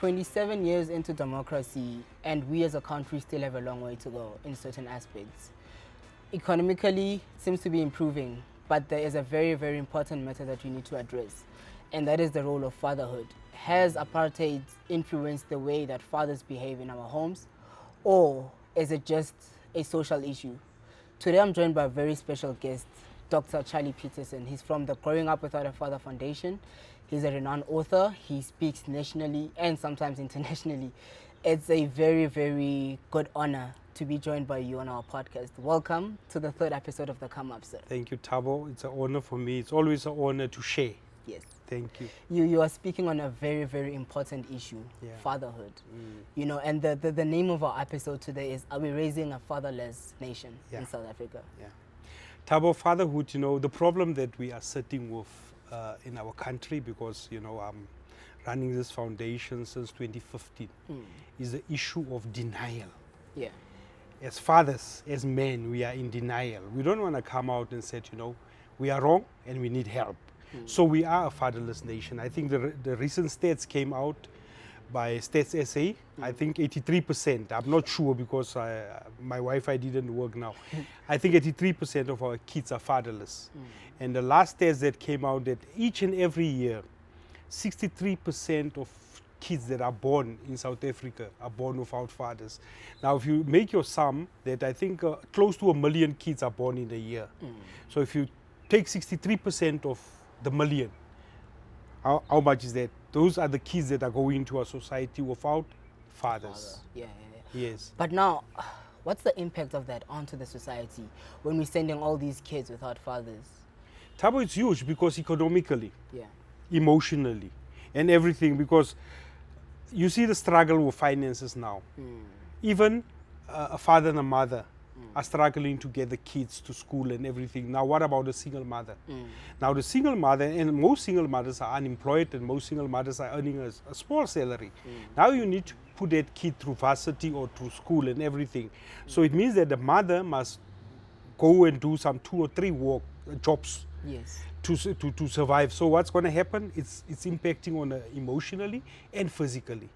27 years into democracy, and we as a country still have a long way to go in certain aspects. Economically, it seems to be improving, but there is a very, very important matter that we need to address, and that is the role of fatherhood. Has apartheid influenced the way that fathers behave in our homes, or is it just a social issue? Today I'm joined by a very special guest, Dr. Charley Pietersen. He's from the Growing Up Without a Father Foundation. He's a renowned author. He speaks nationally and sometimes internationally. It's a very, very good honor to be joined by you on our podcast. Welcome to the third episode of The Come Up, sir. Thank you, Thabo. It's an honor for me. It's always an honor to share. Yes. Thank you. You are speaking on a very, very important issue, fatherhood. You know, and the name of our episode today is, Are we raising a fatherless nation in South Africa? Yeah. Thabo, fatherhood, the problem that we are sitting with in our country, because, I'm running this foundation since 2015, is the issue of denial. Yeah. As fathers, as men, we are in denial. We don't want to come out and say, we are wrong and we need help. So we are a fatherless nation. I think the recent stats came out by Stats SA. I think 83%. I'm not sure because my Wi-Fi didn't work now. I think 83% of our kids are fatherless. And the last stats that came out that each and every year, 63% of kids that are born in South Africa are born without fathers. Now, if you make your sum, that I think close to 1 million kids are born in a year. So if you take 63% of the million, how much is that? Those are the kids that are going into a society without fathers. Yeah. Yes. But now, what's the impact of that onto the society when we're sending all these kids without fathers? Thabo, it's huge because economically, Yeah. emotionally, and everything, because you see the struggle with finances now. Even a father and a mother are struggling to get the kids to school and everything. Now, what about the single mother? Now, the single mother, and most single mothers are unemployed, and most single mothers are earning a small salary. Now, you need to put that kid through varsity or through school and everything. So it means that the mother must go and do some 2 or 3 jobs. Yes. To survive. So what's going to happen? It's impacting on emotionally and physically.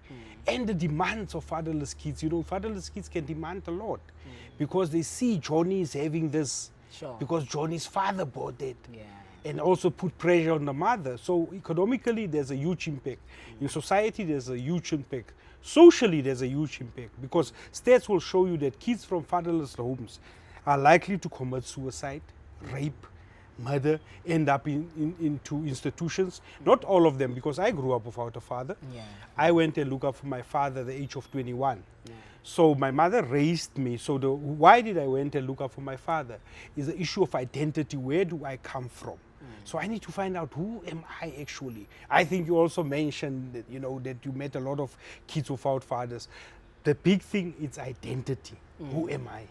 And the demands of fatherless kids. Fatherless kids can demand a lot because they see Johnny is having this because Johnny's father bought it. Yeah. And also put pressure on the mother. So economically, there's a huge impact. In society, there's a huge impact. Socially, there's a huge impact because stats will show you that kids from fatherless homes are likely to commit suicide, rape, murder, end up into institutions. Not all of them, because I grew up without a father. Yeah. I went and looked up for my father at the age of 21. So my mother raised me. So why did I went and look up for my father is the issue of identity. Where do I come from? So I need to find out, who am I actually? I think you also mentioned that, that you met a lot of kids without fathers. The big thing is identity. Who am I?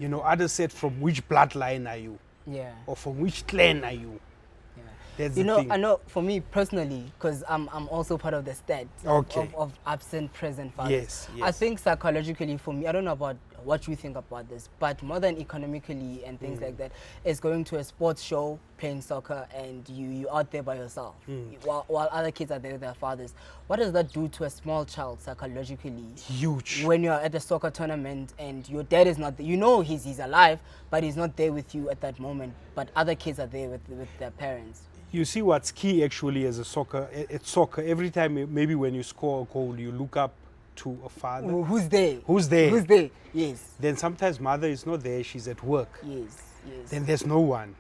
Others said, from which bloodline are you? Yeah. Or from which clan are you? Yeah. That's the thing. I know for me personally, because I'm also part of the stat of absent present fathers. Yes. I think psychologically for me, I don't know about what you think about this, but more than economically and things like that, it's going to a sports show, playing soccer, and you out there by yourself, while other kids are there with their fathers. What does that do to a small child psychologically? Huge. When you're at the soccer tournament and your dad is not there, he's alive, but he's not there with you at that moment, but other kids are there with their parents. You see what's key actually as soccer, every time maybe when you score a goal, you look up to a father. Who's there? Who's there? Who's there? Yes. Then sometimes mother is not there, she's at work. Yes. Then there's no one.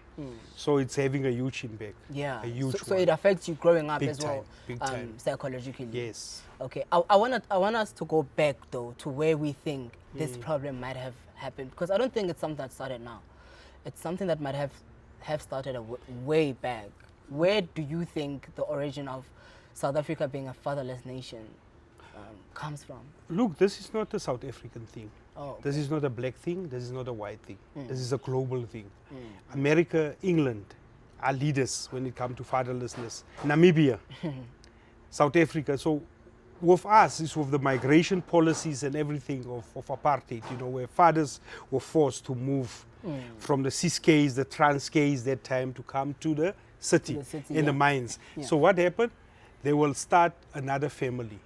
So it's having a huge impact. Yeah. A huge so it affects you growing up big as well. Big time. Psychologically. Yes. Okay. I want us to go back though to where we think this problem might have happened, because I don't think it's something that started now. It's something that might have started way back. Where do you think the origin of South Africa being a fatherless nation comes from? Look, this is not a South African thing. Oh, okay. This is not a black thing. This is not a white thing. This is a global thing. America, England are leaders when it comes to fatherlessness. Namibia, South Africa. So with us, it's with the migration policies and everything of apartheid, where fathers were forced to move from the Ciskys, the Transkays that time to come to the city, in the mines. So what happened? They will start another family.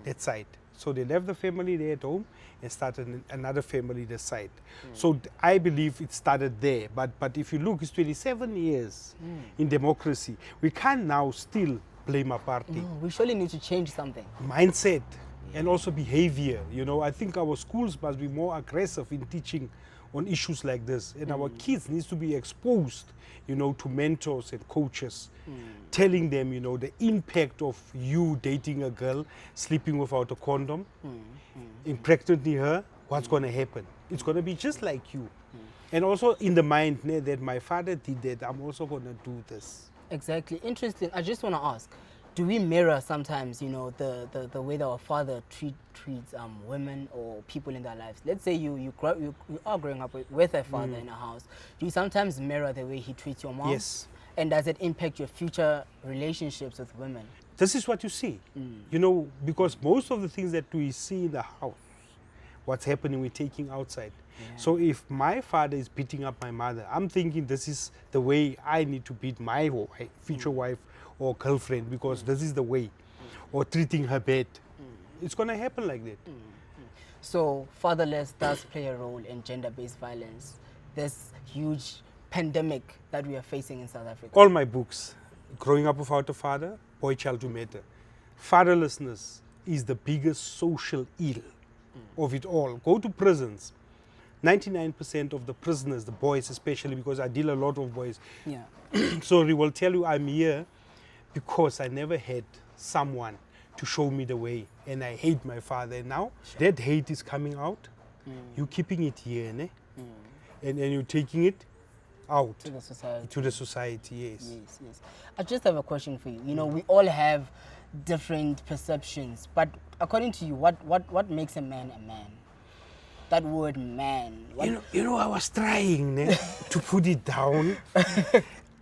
that side. So they left the family there at home and started another family that side. So I believe it started there. But if you look, it's 27 years in democracy. We can't now still blame apartheid. No, we surely need to change something. Mindset and also behavior. You know, I think our schools must be more aggressive in teaching on issues like this. And our kids needs to be exposed, you know, to mentors and coaches, telling them, you know, the impact of you dating a girl, sleeping without a condom, impregnating her, what's going to happen. It's going to be just like you. And also in the mind that my father did that, I'm also going to do this. Exactly. Interesting. I just want to ask, do we mirror sometimes, you know, the way that our father treats women or people in their lives? Let's say you are growing up with a father in a house. Do you sometimes mirror the way he treats your mom? Yes. And does it impact your future relationships with women? This is what you see, you know, because most of the things that we see in the house, what's happening, we're taking outside. Yeah. So if my father is beating up my mother, I'm thinking this is the way I need to beat my future wife or girlfriend, because this is the way, or treating her bad. It's going to happen like that. So fatherless does play a role in gender-based violence, this huge pandemic that we are facing in South Africa. All my books, Growing Up Without a Father, Boy Child to Matter, fatherlessness is the biggest social ill of it all. Go to prisons. 99% of the prisoners, the boys especially, because I deal a lot of boys, Yeah. so they will tell you I'm here because I never had someone to show me the way, and I hate my father. And now that hate is coming out. You're keeping it here, ne? And you're taking it out To the society. to the society. Yes. Yes, yes. I just have a question for you. You know, we all have different perceptions, but according to you, what makes a man a man? That word man. You know, I was trying ne, to put it down.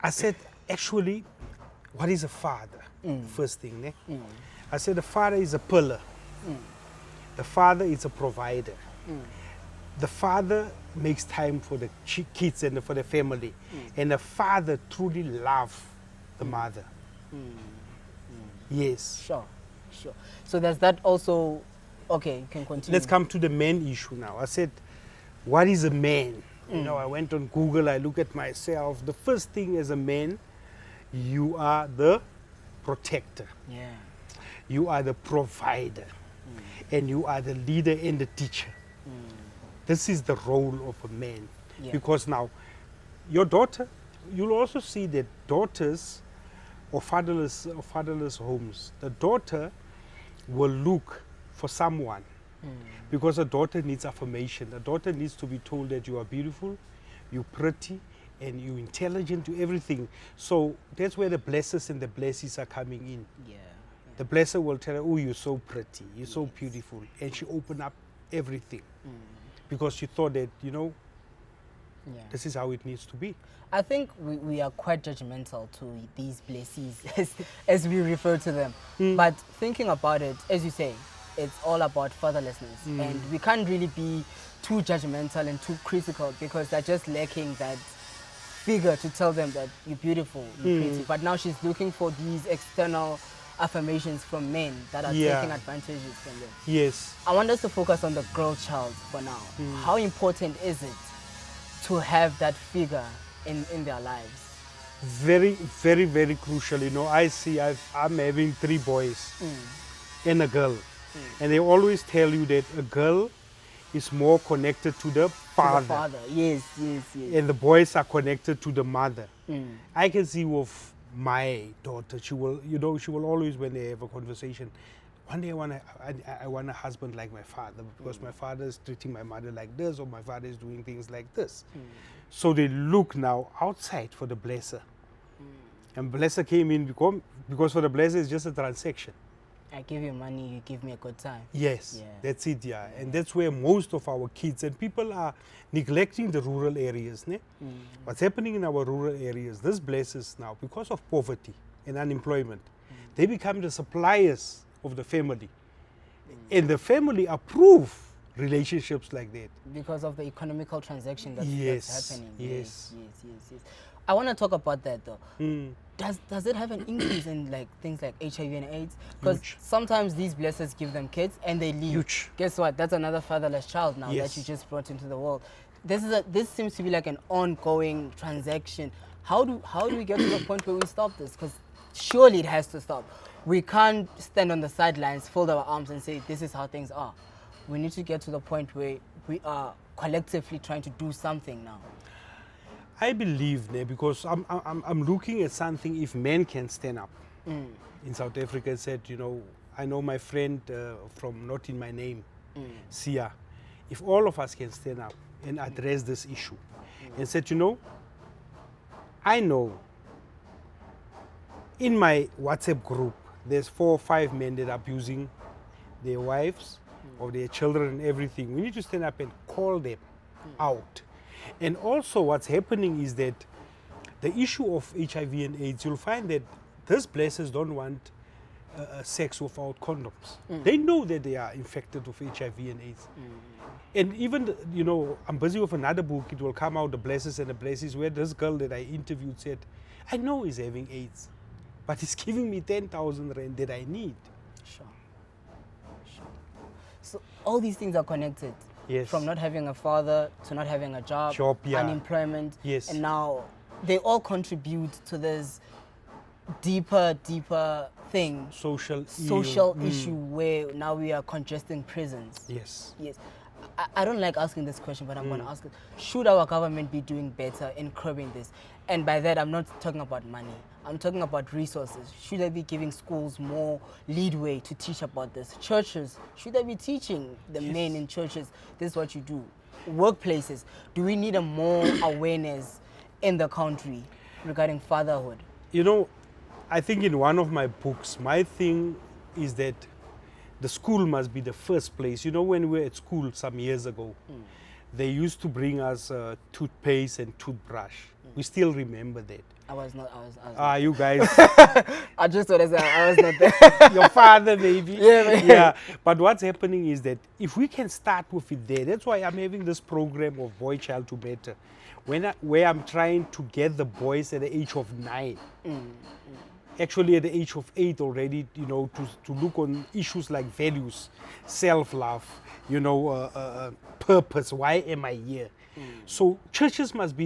I said, actually, what is a father? First thing, ne? I said the father is a pillar. The father is a provider. The father makes time for the kids and for the family. And the father truly loves the mother. Yes. Sure, sure. So does that also, okay, you can continue. Let's come to the man issue now. I said, what is a man? You know, I went on Google, I look at myself. The first thing as a man, you are the protector. Yeah. You are the provider. And you are the leader and the teacher. This is the role of a man. Yeah. Because now, your daughter, you'll also see that daughters or fatherless homes, the daughter will look for someone. Because a daughter needs affirmation. A daughter needs to be told that you are beautiful, you're pretty, and you're intelligent, you everything. So that's where the blessers and the blessings are coming in. Yeah. The blesser will tell her, oh, you're so pretty, you're so beautiful. And she opened up everything. Because she thought that, you know, this is how it needs to be. I think we are quite judgmental to these blessings as we refer to them. But thinking about it, as you say, it's all about fatherlessness. And we can't really be too judgmental and too critical because they're just lacking that figure to tell them that you're beautiful, you're pretty. But now she's looking for these external affirmations from men that are taking advantages from them. Yes. I want us to focus on the girl child for now. How important is it to have that figure in their lives? Very, very, very crucial. You know, I see I'm having 3 boys and a girl. And they always tell you that a girl is more connected to the father. To the father, yes, yes, yes. And the boys are connected to the mother. I can see with my daughter, she will, you know, she will always, when they have a conversation, one day I want a husband like my father because my father is treating my mother like this or my father is doing things like this. So they look now outside for the blesser. And blesser came in because for the blesser it's just a transaction. I give you money, you give me a good time. Yes, that's it, And that's where most of our kids and people are neglecting the rural areas. Ne? What's happening in our rural areas, these blessers now, because of poverty and unemployment, they become the suppliers of the family. And the family approve relationships like that. Because of the economical transaction that's happening. Yes. I want to talk about that though. Mm. Does it have an increase in like things like HIV and AIDS? Because Huge. sometimes these blessers give them kids and they leave. Huge. Guess what? That's another fatherless child now Yes. that you just brought into the world. This seems to be like an ongoing transaction. How do we get to the point where we stop this? Because surely it has to stop. We can't stand on the sidelines, fold our arms, and say this is how things are. We need to get to the point where we are collectively trying to do something now. I believe, because I'm looking at something. If men can stand up in South Africa, said, I know my friend from Not In My Name, Sia. If all of us can stand up and address this issue, and said, I know in my WhatsApp group, there's 4 or 5 men that are abusing their wives or their children and everything. We need to stand up and call them out. And also what's happening is that the issue of HIV and AIDS, you'll find that these blessers don't want sex without condoms. They know that they are infected with HIV and AIDS. And even, I'm busy with another book, it will come out, The Blessers and the Blessings, where this girl that I interviewed said, I know he's having AIDS, but he's giving me 10,000 rand that I need. Sure. So all these things are connected. Yes. From not having a father to not having a job, Yeah. unemployment. Yes. And now they all contribute to this deeper thing. Social issue where now we are congesting prisons. Yes. Yes. I don't like asking this question, but I'm going to ask it. Should our government be doing better in curbing this? And by that, I'm not talking about money. I'm talking about resources. Should they be giving schools more leadway to teach about this? Churches, should they be teaching the men in churches, this is what you do? Workplaces, do we need a more awareness in the country regarding fatherhood? I think in one of my books, my thing is that the school must be the first place. When we were at school some years ago, they used to bring us toothpaste and toothbrush. We still remember that. I was not. You guys. I just thought I was not there. Your father, maybe. Yeah. But what's happening is that if we can start with it there, that's why I'm having this program of Boy Child to Better, where I'm trying to get the boys at the age of 9. Actually at the age of 8 already, to look on issues like values, self-love, purpose. Why am I here? So churches must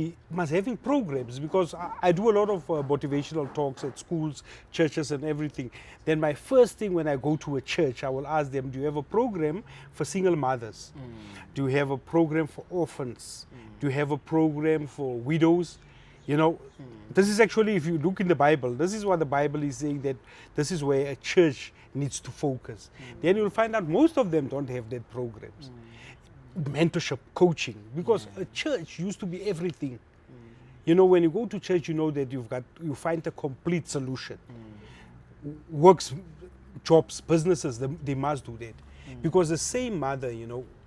having programs, because I do a lot of motivational talks at schools, churches and everything. Then my first thing when I go to a church, I will ask them, do you have a program for single mothers? Do you have a program for orphans? Do you have a program for widows? This is actually, if you look in the Bible, this is what the Bible is saying, that this is where a church needs to focus. Then you'll find out most of them don't have that programs. Mentorship, coaching, because a church used to be everything. When you go to church, that you find a complete solution. Works, jobs, businesses, they must do that. Because the same mother,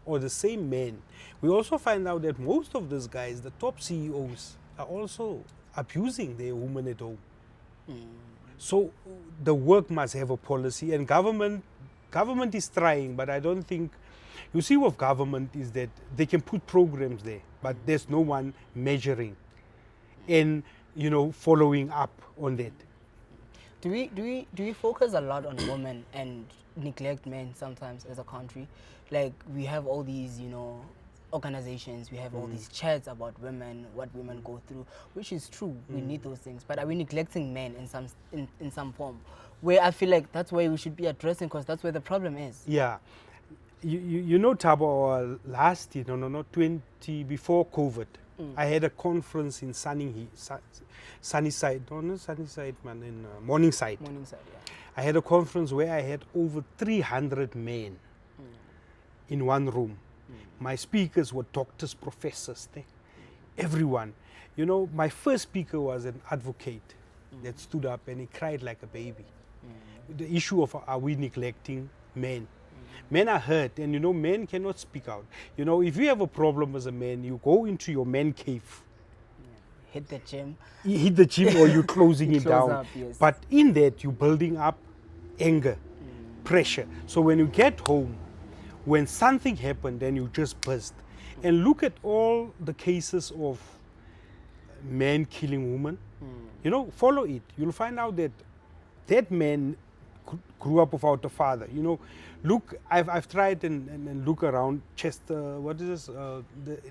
or the same man, we also find out that most of these guys, the top CEOs, are also abusing their women at home. So the work must have a policy, and government is trying, but I don't think, you see with government is that they can put programs there, but there's no one measuring and following up on that. Do we focus a lot on women and neglect men sometimes as a country? Like we have all these organizations, we have all these chats about women, what women go through, which is true. We need those things, but are we neglecting men in some form? Where I feel like that's where we should be addressing, because that's where the problem is. Yeah, Thabo, last year, before COVID, I had a conference in Sunnyside, in Morningside. Morningside, yeah. I had a conference where I had over 300 men in one room. My speakers were doctors, professors, everyone. My first speaker was an advocate that stood up and he cried like a baby. The issue of, are we neglecting men? Men are hurt, and men cannot speak out. If you have a problem as a man, you go into your man cave. Hit the gym. You hit the gym, or you're closing it down. Up, yes. But in that, you're building up anger, pressure. So when you get home, when something happened, then you just burst. And look at all the cases of men killing women, you know, follow it. You'll find out that that man grew up without a father. You know, look, I've tried and look around Chester, what is this,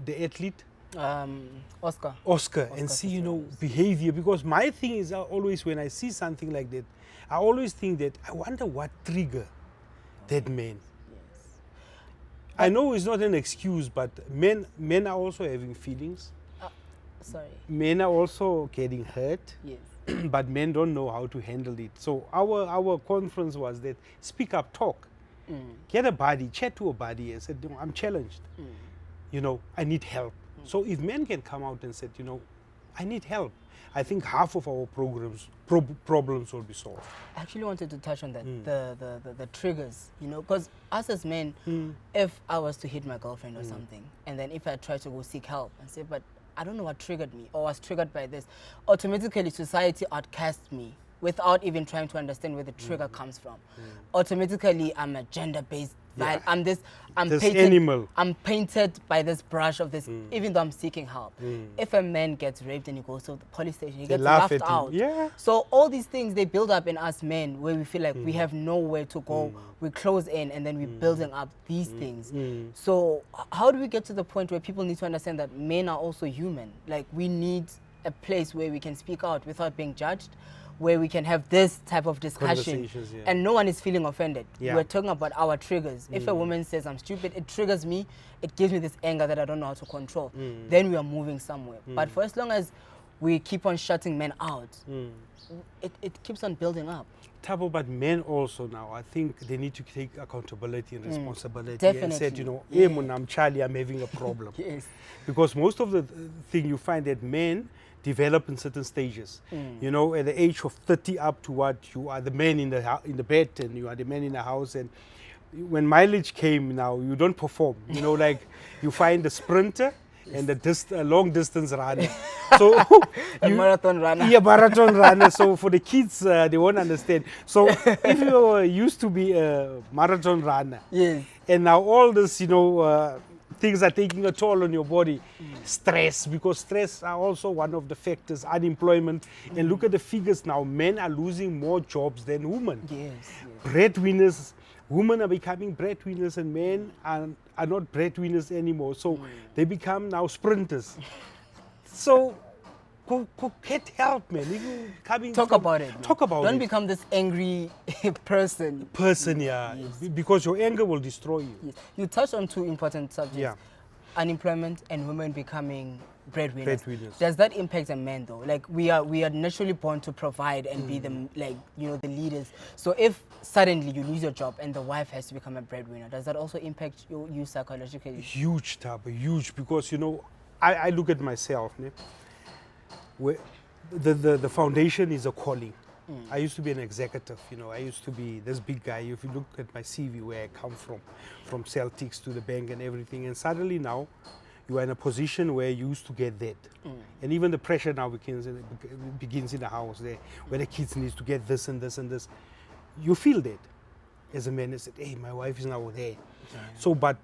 the athlete? Oscar, and see, you know, behavior. Because my thing is always when I see something like that, I always think that I wonder what trigger that man. Yes. I know it's not an excuse, but men are also having feelings. Sorry. Men are also getting hurt. Yes. But men don't know how to handle it. So our conference was that speak up, talk. Get a buddy, chat to a buddy and said, I'm challenged. You know, I need help. So if men can come out and say, you know, I need help, I think half of our problems will be solved. I actually wanted to touch on that, the triggers, you know, because us as men, if I was to hit my girlfriend or something, and then if I try to go seek help and say, but I don't know what triggered me or was triggered by this, automatically society outcasts me without even trying to understand where the trigger comes from. Automatically, I'm a gender-based I'm this animal. I'm painted by this brush of this, even though I'm seeking help. If a man gets raped and he goes to the police station, he gets laughed out. Yeah. So all these things, they build up in us men where we feel like we have nowhere to go. We close in and then we're building up these things. So how do we get to the point where people need to understand that men are also human? Like, we need a place where we can speak out without being judged, where we can have this type of discussion and no one is feeling offended. We're talking about our triggers. If a woman says I'm stupid, it triggers me, it gives me this anger that I don't know how to control. Then we are moving somewhere. But for as long as we keep on shutting men out, it keeps on building up. Tabo, but men also now, I think they need to take accountability and responsibility. Definitely. And said, you know, hey, I'm Charlie, I'm having a problem. Yes. Because most of the thing you find that men develop in certain stages. You know, at the age of 30 up to what, you are the man in the bed and you are the man in the house. And when mileage came now, you don't perform. You know, like you find the sprinter and the long distance runner. So a marathon runner. Yeah, marathon runner. So for the kids, they won't understand. So if you used to be a marathon runner, yes, and now all this, you know, things are taking a toll on your body. Stress, because stress are also one of the factors, unemployment. And look at the figures now, men are losing more jobs than women. Yes. Breadwinners, women are becoming breadwinners and men are not breadwinners anymore. So they become now sprinters. So go get help, man. Talk about it. Talk about it. Don't become this angry person. Yeah. Yes. Because your anger will destroy you. Yes. You touched on two important subjects. Yeah. Unemployment and women becoming breadwinners. Breadwinners. Does that impact a man though? Like, we are naturally born to provide and be the, like, you know, the leaders. So if suddenly you lose your job and the wife has to become a breadwinner, does that also impact you psychologically? Huge, Taba, huge. Because, you know, I look at myself, né? Where the foundation is a calling. I used to be an executive, you know, I used to be this big guy. If you look at my CV, where I come from Celtics to the bank and everything, and suddenly now you are in a position where you used to get that. And even the pressure now begins in the house there, where the kids need to get this and this and this. You feel that as a man. I said, hey, my wife is now there. So, but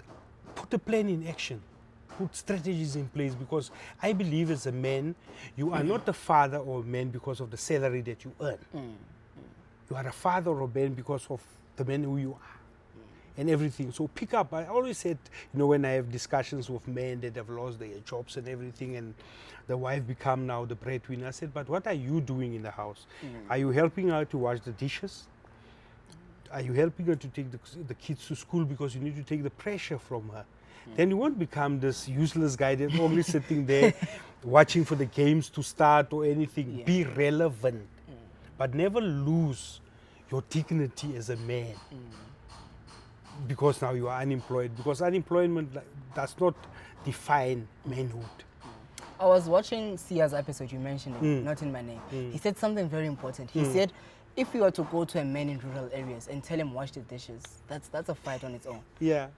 put the plan in action. Put strategies in place, because I believe as a man, you are not a father or a man because of the salary that you earn. You are a father or a man because of the man who you are and everything. So pick up. I always said, you know, when I have discussions with men that have lost their jobs and everything, and the wife become now the breadwinner, I said, but what are you doing in the house? Are you helping her to wash the dishes? Are you helping her to take the kids to school, because you need to take the pressure from her? Then you won't become this useless guy that's only sitting there watching for the games to start or anything. Be relevant, but never lose your dignity as a man, because now you are unemployed, because unemployment does not define manhood. I was watching Sia's episode, you mentioned it, Not in My Name. He said something very important. He said, if you were to go to a man in rural areas and tell him wash the dishes, that's a fight on its own. Yeah.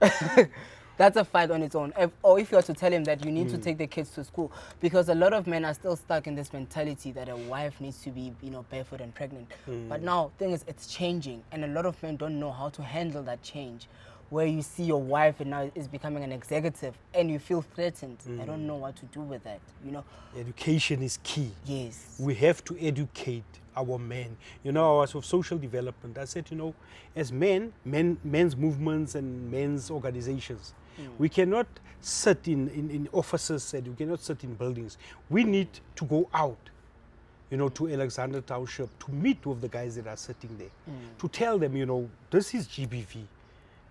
That's a fight on its own. Or if you were to tell him that you need to take the kids to school, because a lot of men are still stuck in this mentality that a wife needs to be, you know, barefoot and pregnant. But now, thing is, it's changing, and a lot of men don't know how to handle that change. where you see your wife and now is becoming an executive and you feel threatened. I don't know what to do with that, you know. Education is key. Yes. We have to educate our men. You know, I was of social development. I said, you know, as men's movements and men's organizations, we cannot sit in offices and we cannot sit in buildings. We need to go out, you know, to Alexander Township, to meet with the guys that are sitting there, to tell them, you know, this is GBV.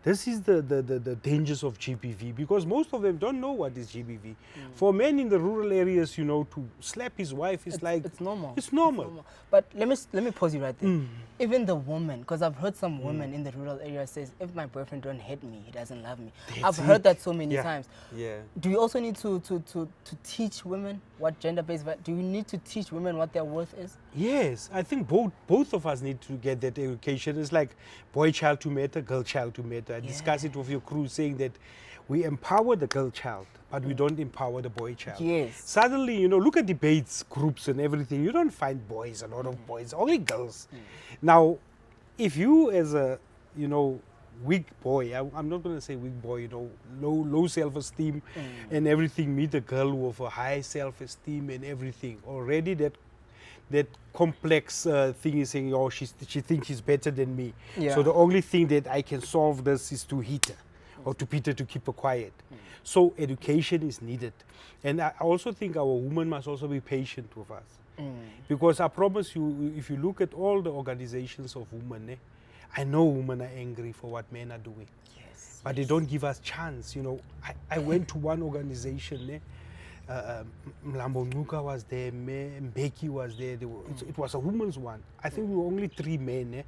This is the dangers of GBV, because most of them don't know what is GBV. For men in the rural areas, you know, to slap his wife is like... It's normal. It's normal. But let me pause you right there. Even the woman, because I've heard some women in the rural area says, if my boyfriend don't hit me, he doesn't love me. I've heard that so many times. Yeah. Do you also need to teach women what gender-based... Do you need to teach women what their worth is? Yes, I think both of us need to get that education. It's like boy child to matter, girl child to matter. I discuss it with your crew, saying that we empower the girl child, but we don't empower the boy child. Yes. Suddenly, you know, look at debates, groups and everything. You don't find boys, a lot of boys, only girls. Now, if you as a, you know, weak boy, I'm not going to say weak boy, you know, low self-esteem and everything, meet a girl with a high self-esteem and everything, already that complex thing is saying, oh, she thinks she's better than me. Yeah. So the only thing that I can solve this is to hit her or to beat her to keep her quiet. So education is needed. And I also think our women must also be patient with us. Because I promise you, if you look at all the organizations of women, I know women are angry for what men are doing. Yes. But they don't give us chance. You know, I went to one organization, Mlambo Nuka was there, Mbeki was there. It was a woman's one. I think we were only 3 men.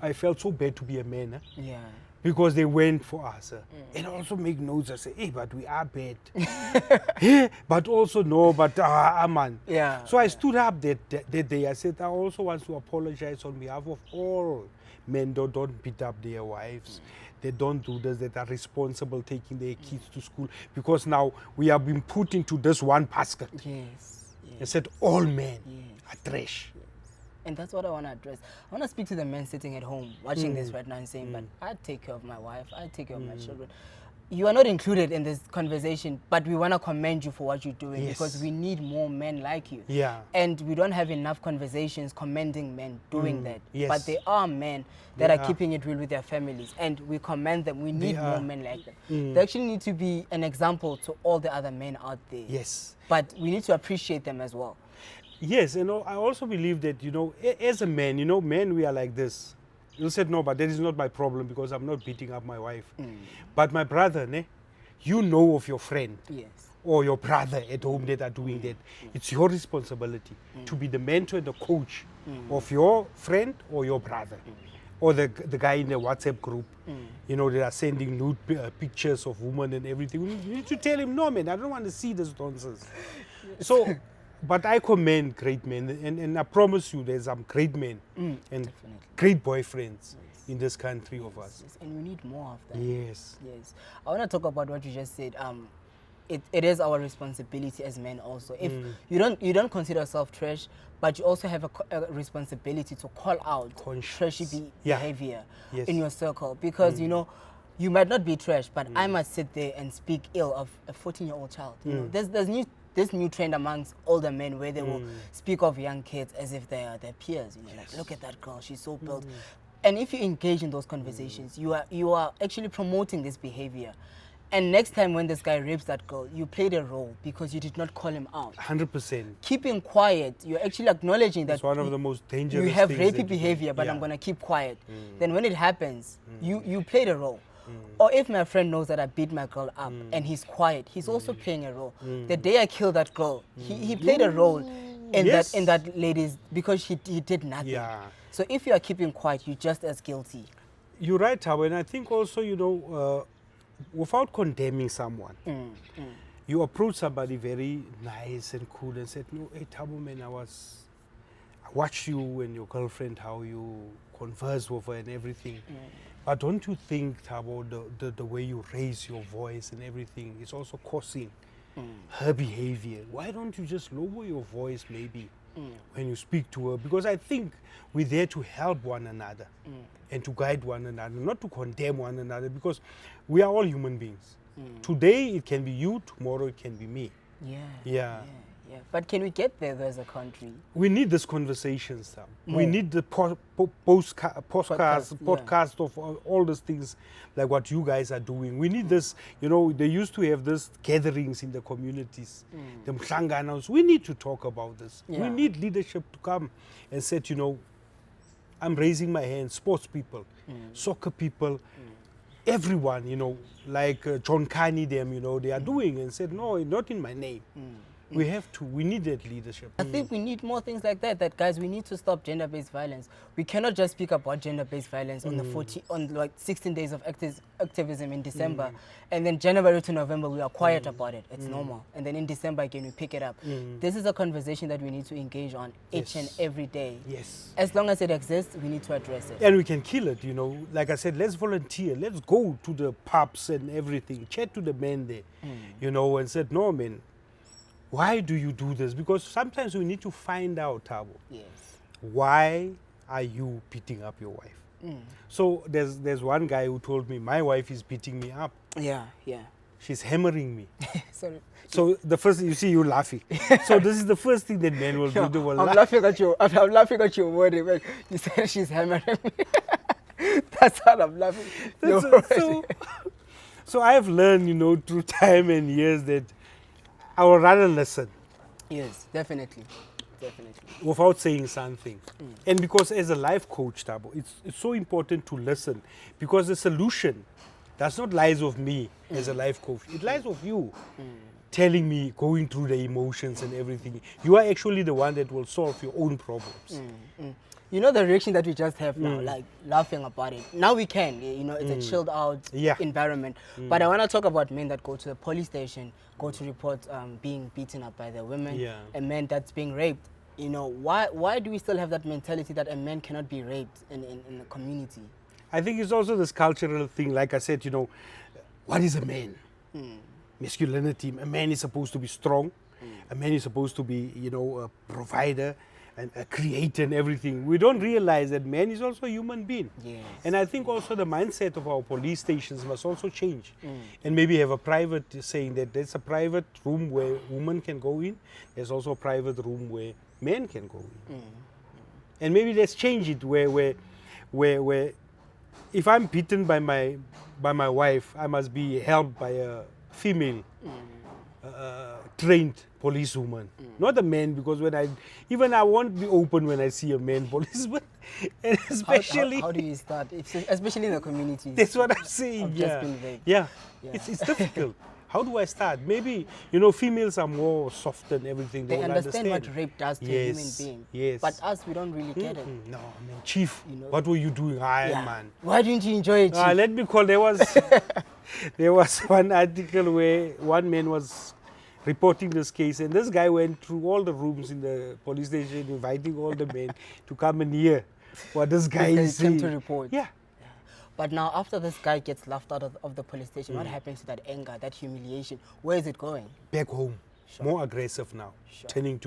I felt so bad to be a man. Yeah. Because they went for us. And also make notes. I say, hey, but we are bad. But also, no, but man. Yeah. So I stood up that day. I said, I also want to apologize on behalf of all men. Don't beat up their wives. They don't do this, that are responsible taking their kids to school. Because now we have been put into this one basket. Yes. I said all men are trash. And that's what I want to address. I want to speak to the men sitting at home watching this right now and saying, but I take care of my wife, I take care of my children. You are not included in this conversation, but we want to commend you for what you're doing, because we need more men like you. Yeah. And we don't have enough conversations commending men doing that. Yes. But there are men that are keeping it real with their families, and we commend them. We need more men like that. They actually need to be an example to all the other men out there. Yes. But we need to appreciate them as well. Yes, and I also believe that, you know, as a man, you know, men, we are like this. You said, no, but that is not my problem because I'm not beating up my wife. But my brother, you know of your friend or your brother at home that are doing that. It's your responsibility to be the mentor and the coach of your friend or your brother or the guy in the WhatsApp group. You know, they are sending nude pictures of women and everything. You need to tell him, no, man, I don't want to see this nonsense. So... But I commend great men, and I promise you there's some great men and great boyfriends in this country of us. Yes, and we need more of that. Yes. Yes. I want to talk about what you just said. It is our responsibility as men also. If you don't consider yourself trash, but you also have a responsibility to call out trashy behavior in your circle, because you know, you might not be trash, but I must sit there and speak ill of a 14-year-old child. You know, there's this new trend amongst older men where they will speak of young kids as if they are their peers. You know, like, look at that girl, she's so built. And if you engage in those conversations, you are actually promoting this behavior. And next time when this guy rapes that girl, you played a role because you did not call him out. 100%. Keeping quiet, you're actually acknowledging that it's one of the most dangerous you have things rapey behavior, but I'm going to keep quiet. Then when it happens, you played a role. Or if my friend knows that I beat my girl up and he's quiet, he's also playing a role. The day I killed that girl, he played a role in that lady's, because he did nothing. Yeah. So if you are keeping quiet, you're just as guilty. You're right, Thabo, and I think also, you know, without condemning someone, you approach somebody very nice and cool and said, no, hey, Thabo, man, I watched you and your girlfriend, how you converse with her and everything. But don't you think, Thabo, the way you raise your voice and everything is also causing her behavior? Why don't you just lower your voice maybe? when you speak to her, because I think we're there to help one another and to guide one another, not to condemn one another, because we are all human beings. Today it can be you, tomorrow it can be me. Yeah. But can we get there though, as a country? We need this conversation, Sam. We need the podcast of all these things, like what you guys are doing. We need this, you know, they used to have this gatherings in the communities, the mhlanganos. We need to talk about this. We need leadership to come and say, you know, I'm raising my hand, sports people, soccer people, everyone, you know, like John Carney, them, you know, they are doing, and said, no, not in my name. We need that leadership. I think we need more things like that, guys, we need to stop gender-based violence. We cannot just speak about gender-based violence on the 16 days of activism in December, and then January to November we are quiet about it. It's normal. And then in December again we pick it up. This is a conversation that we need to engage on each and every day. As long as it exists, we need to address it. And we can kill it, you know. Like I said, let's volunteer. Let's go to the pubs and everything. Chat to the men there, you know, and said, no, man, why do you do this? Because sometimes we need to find out, Thabo. Why are you beating up your wife? So there's one guy who told me, my wife is beating me up. She's hammering me. Sorry. So the first, you see, you're laughing. So this is the first thing that men will do. They will I'm laughing at your word. You said she's hammering me. That's what I'm laughing. So I have learned, you know, through time and years that I would rather listen. Yes, definitely. Without saying something. And because as a life coach, Thabo, it's so important to listen, because the solution does not lies with me as a life coach. It lies with you. Telling me, going through the emotions and everything. You are actually the one that will solve your own problems. You know the reaction that we just have now, like laughing about it. Now we can, you know, it's a chilled out environment. But I want to talk about men that go to the police station, go to report being beaten up by the women, a man that's being raped. You know, why do we still have that mentality that a man cannot be raped in the community? I think it's also this cultural thing. Like I said, you know, what is a man? Masculinity. A man is supposed to be strong. A man is supposed to be, you know, a provider and a creator and everything. We don't realize that man is also a human being. And I think also the mindset of our police stations must also change. And maybe have a private, saying that there's a private room where women can go in. There's also a private room where men can go in. And maybe let's change it where if I'm beaten by my wife, I must be helped by a female trained policewoman, not a man, because I won't be open when I see a man policeman, and especially how do you start, especially in the community? That's what I'm saying. It's difficult. How do I start? Maybe, you know, females are more soft and everything. They understand what rape does to a human being. But us, we don't really get it. No, I mean, Chief, you know, what were you doing? Man. Why didn't you enjoy it, Chief? Let me call. There was one article where one man was reporting this case, and this guy went through all the rooms in the police station, inviting all the men to come and hear what this guy is saying. To report. But now, after this guy gets laughed out of the police station, what happens to that anger, that humiliation? Where is it going? Back home. More aggressive now, turning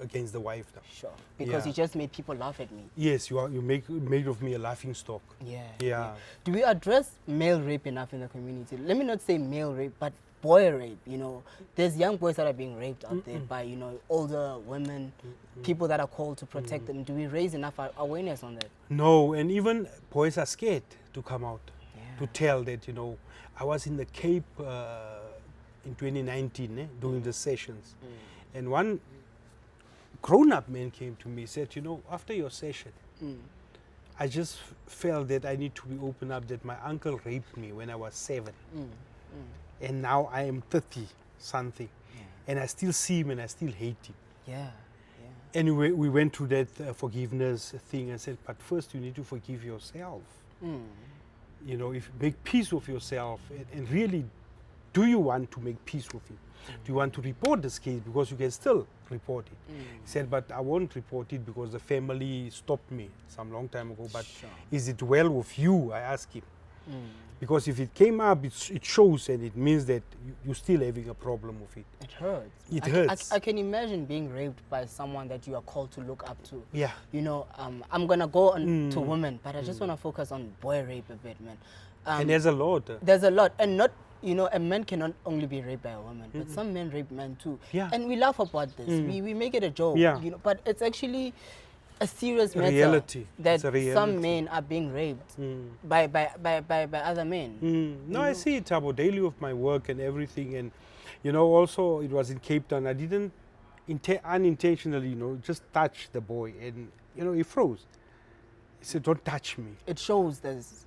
against the wife now. Because you just made people laugh at me. Yes, you made of me a laughing stock. Do we address male rape enough in the community? Let me not say male rape, but boy rape. You know, there's young boys that are being raped out there by, you know, older women, people that are called to protect them. Do we raise enough awareness on that? No, and even boys are scared to come out to tell that, you know, I was in the Cape in 2019 doing the sessions, and one grown-up man came to me, said, you know, after your session, I just felt that I need to be open up, that my uncle raped me when I was 7, and now I am 30 something, and I still see him and I still hate him. Anyway, we went through that forgiveness thing and said, but first you need to forgive yourself. You know, if make peace with yourself, and really, do you want to make peace with it? Do you want to report this case? Because you can still report it. He said, but I won't report it because the family stopped me some long time ago. But is it well with you? I asked him. Because if it came up, it shows, and it means that you're still having a problem with it. It hurts. It hurts. I can imagine being raped by someone that you are called to look up to. Yeah. You know, I'm going to go on to women, but I just want to focus on boy rape a bit, man. And there's a lot. There's a lot. And not, you know, a man cannot only be raped by a woman, but some men rape men too. Yeah. And we laugh about this. We make it a joke. Yeah. You know, but it's actually a serious matter. Reality. That It's a reality. some men are being raped by other men. No, I see it, Tabo, daily with my work and everything. And, you know, also it was in Cape Town. I didn't unintentionally, you know, just touch the boy. And, you know, he froze. He said, don't touch me. It shows there's,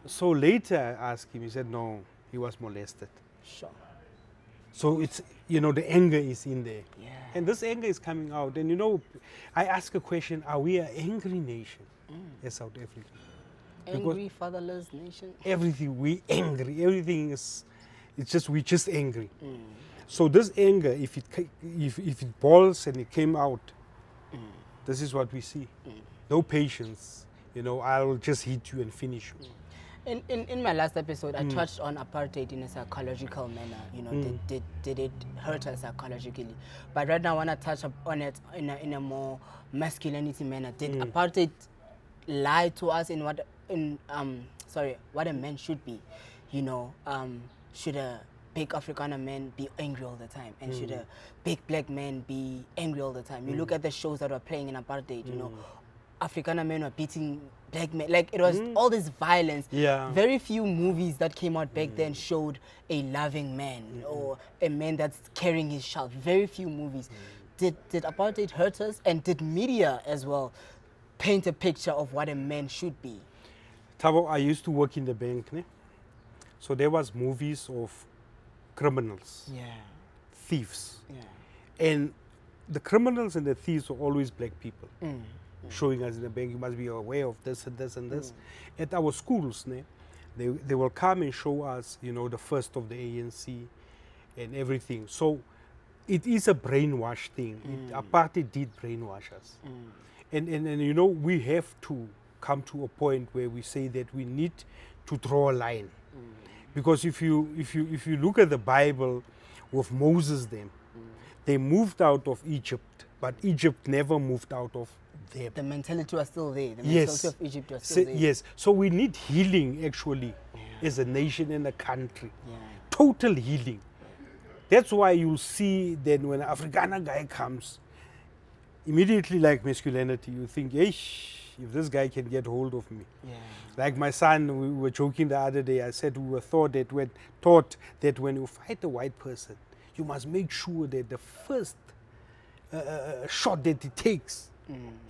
So later I asked him, he said, no, he was molested. Sure. So it's, you know, the anger is in there. Yeah. And this anger is coming out. And, you know, I ask a question, are we an angry nation as South Africa? Angry, fatherless nation. Everything, we angry. Everything is, it's just, we just angry. So this anger, if it boils and it came out, this is what we see. No patience. You know, I'll just hit you and finish you. In my last episode, I touched on apartheid in a psychological manner. You know, did it hurt us psychologically? But right now, I want to touch on it in a more masculinity manner. Did apartheid lie to us in what a man should be? You know, should a big Afrikaner man be angry all the time, and should a big black man be angry all the time? You look at the shows that were playing in apartheid. You know, Afrikaner men were beating black men. Like, it was all this violence. Yeah. Very few movies that came out back then showed a loving man or a man that's carrying his child. Very few movies. Did apartheid hurt us? And did media as well paint a picture of what a man should be? Tabo, I used to work in the bank, ne? So there was movies of criminals, thieves. And the criminals and the thieves were always black people. Showing us in the bank, you must be aware of this and this and this. At our schools, they will come and show us, you know, the first of the ANC and everything. So it is a brainwash thing. Apartheid did brainwash us. And you know, we have to come to a point where we say that we need to draw a line. Because if you look at the Bible with Moses, they moved out of Egypt, but Egypt never moved out of them. The mentality was still there. The mentality of Egypt was still there. Yes. So we need healing, actually, as a nation and a country. Total healing. That's why you'll see that when an Afrikaner guy comes, immediately, like masculinity, you think, if this guy can get hold of me. Like my son, we were joking the other day, I said we were taught that when you fight a white person, you must make sure that the first shot that he takes,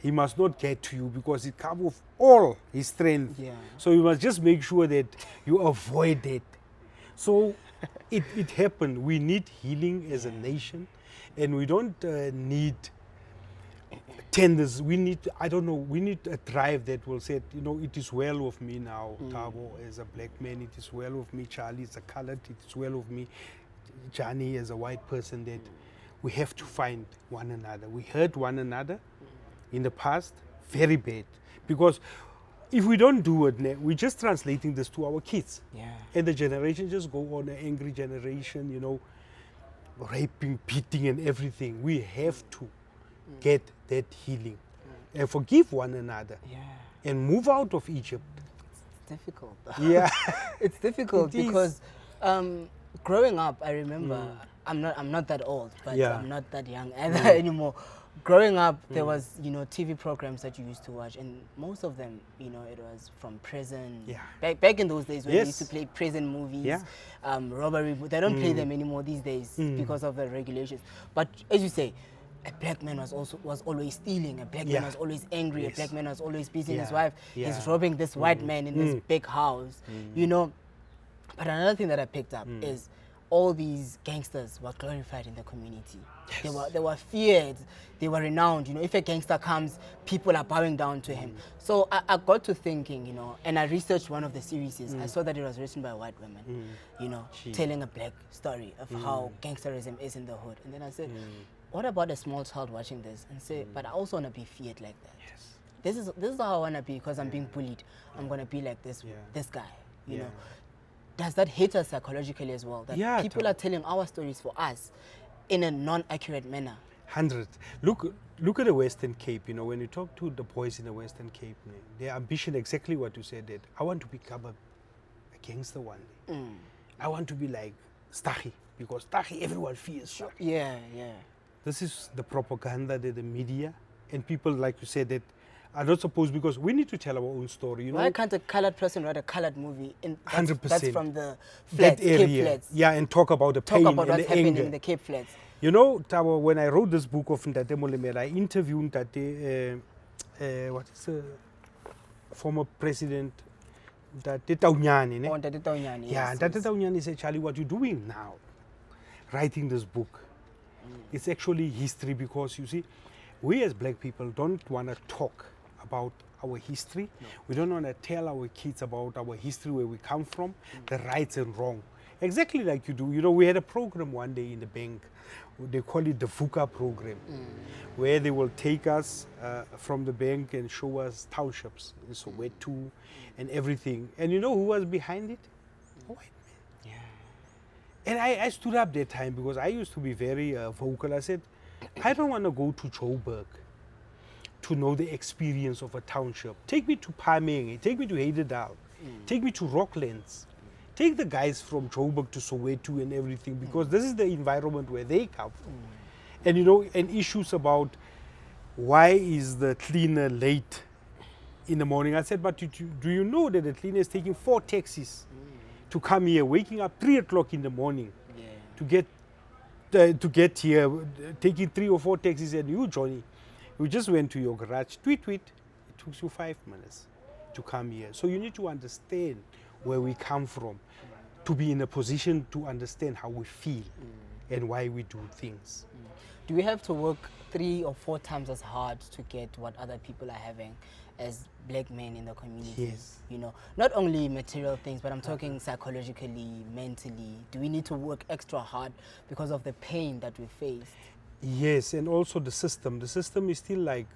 he must not get to you, because it comes with all his strength. So you must just make sure that you avoid it. So it happened. We need healing as a nation, and we don't need tenders. We need, we need a drive that will say, you know, it is well with me now, Tabo, as a black man, it is well with me, Charlie, as a colored, it is well with me, Johnny, as a white person, that we have to find one another. We hurt one another in the past, very bad. Because if we don't do it, we're just translating this to our kids. And the generation just go on, an angry generation, you know, raping, beating and everything. We have to get that healing and forgive one another and move out of Egypt. It's difficult. It's difficult because growing up, I remember, I'm not that old, but I'm not that young either anymore. Growing up, there was, you know, TV programs that you used to watch, and most of them, you know, it was from prison. Back in those days when they used to play prison movies, robbery, they don't play them anymore these days because of the regulations. But as you say, a black man was always stealing, a black man was always angry, a black man was always beating his wife, he's robbing this white man in this big house, you know. But another thing that I picked up is all these gangsters were glorified in the community. They were feared, they were renowned. You know, if a gangster comes, people are bowing down to him. So I got to thinking, you know, and I researched one of the series. I saw that it was written by a white woman, you know, telling a black story of how gangsterism is in the hood. And then I said, what about a small child watching this and say, but I also want to be feared like that. This is how I want to be, because I'm being bullied. I'm going to be like this guy. you know. Does that hit us psychologically as well? That people are telling our stories for us in a non-accurate manner. 100. Look at the Western Cape. You know, when you talk to the boys in the Western Cape, their ambition, exactly what you said, that I want to become a gangster one day. I want to be like Stachy, because Stachy, everyone fears Stachy. Yeah. This is the propaganda that the media and people, like you said, that are not supposed, because we need to tell our own story. You know, why can't a colored person write a colored movie? 100%. That's from the flats, that area. Cape Flats. Yeah, and talk about the pain and what's the happening anger in the Cape Flats. You know, Tabo, when I wrote this book of Ntate Molemela, I interviewed Ntate, what is the former president, Ntate Tauniani. Oh, Ntate Tauniani. Yeah, Ntate Tauniani said, Charlie, what you're doing now, writing this book, it's actually history, because you see, we as black people don't want to talk about our history. No. We don't want to tell our kids about our history, where we come from, the rights and wrong. Exactly like you do. You know, we had a program one day in the bank. They call it the VUCA program, where they will take us from the bank and show us townships in Soweto and everything. And you know who was behind it? A white man. Yeah. And I stood up that time, because I used to be very vocal. I said, I don't want to go to Joburg to know the experience of a township. Take me to Pameng, take me to Heidedal, take me to Rocklands. Take the guys from Joburg to Soweto and everything, because this is the environment where they come from. And you know, and issues about why is the cleaner late in the morning. I said, but do you know that the cleaner is taking 4 taxis to come here, waking up 3 o'clock in the morning to get here, taking 3 or 4 taxis, and you, Johnny, you just went to your garage, tweet, it took you 5 minutes to come here. So you need to understand where we come from, to be in a position to understand how we feel and why we do things. Do we have to work 3 or 4 times as hard to get what other people are having as black men in the community? Yes. You know, not only material things, but I'm talking psychologically, mentally. Do we need to work extra hard because of the pain that we face? Yes, and also the system. The system is still like,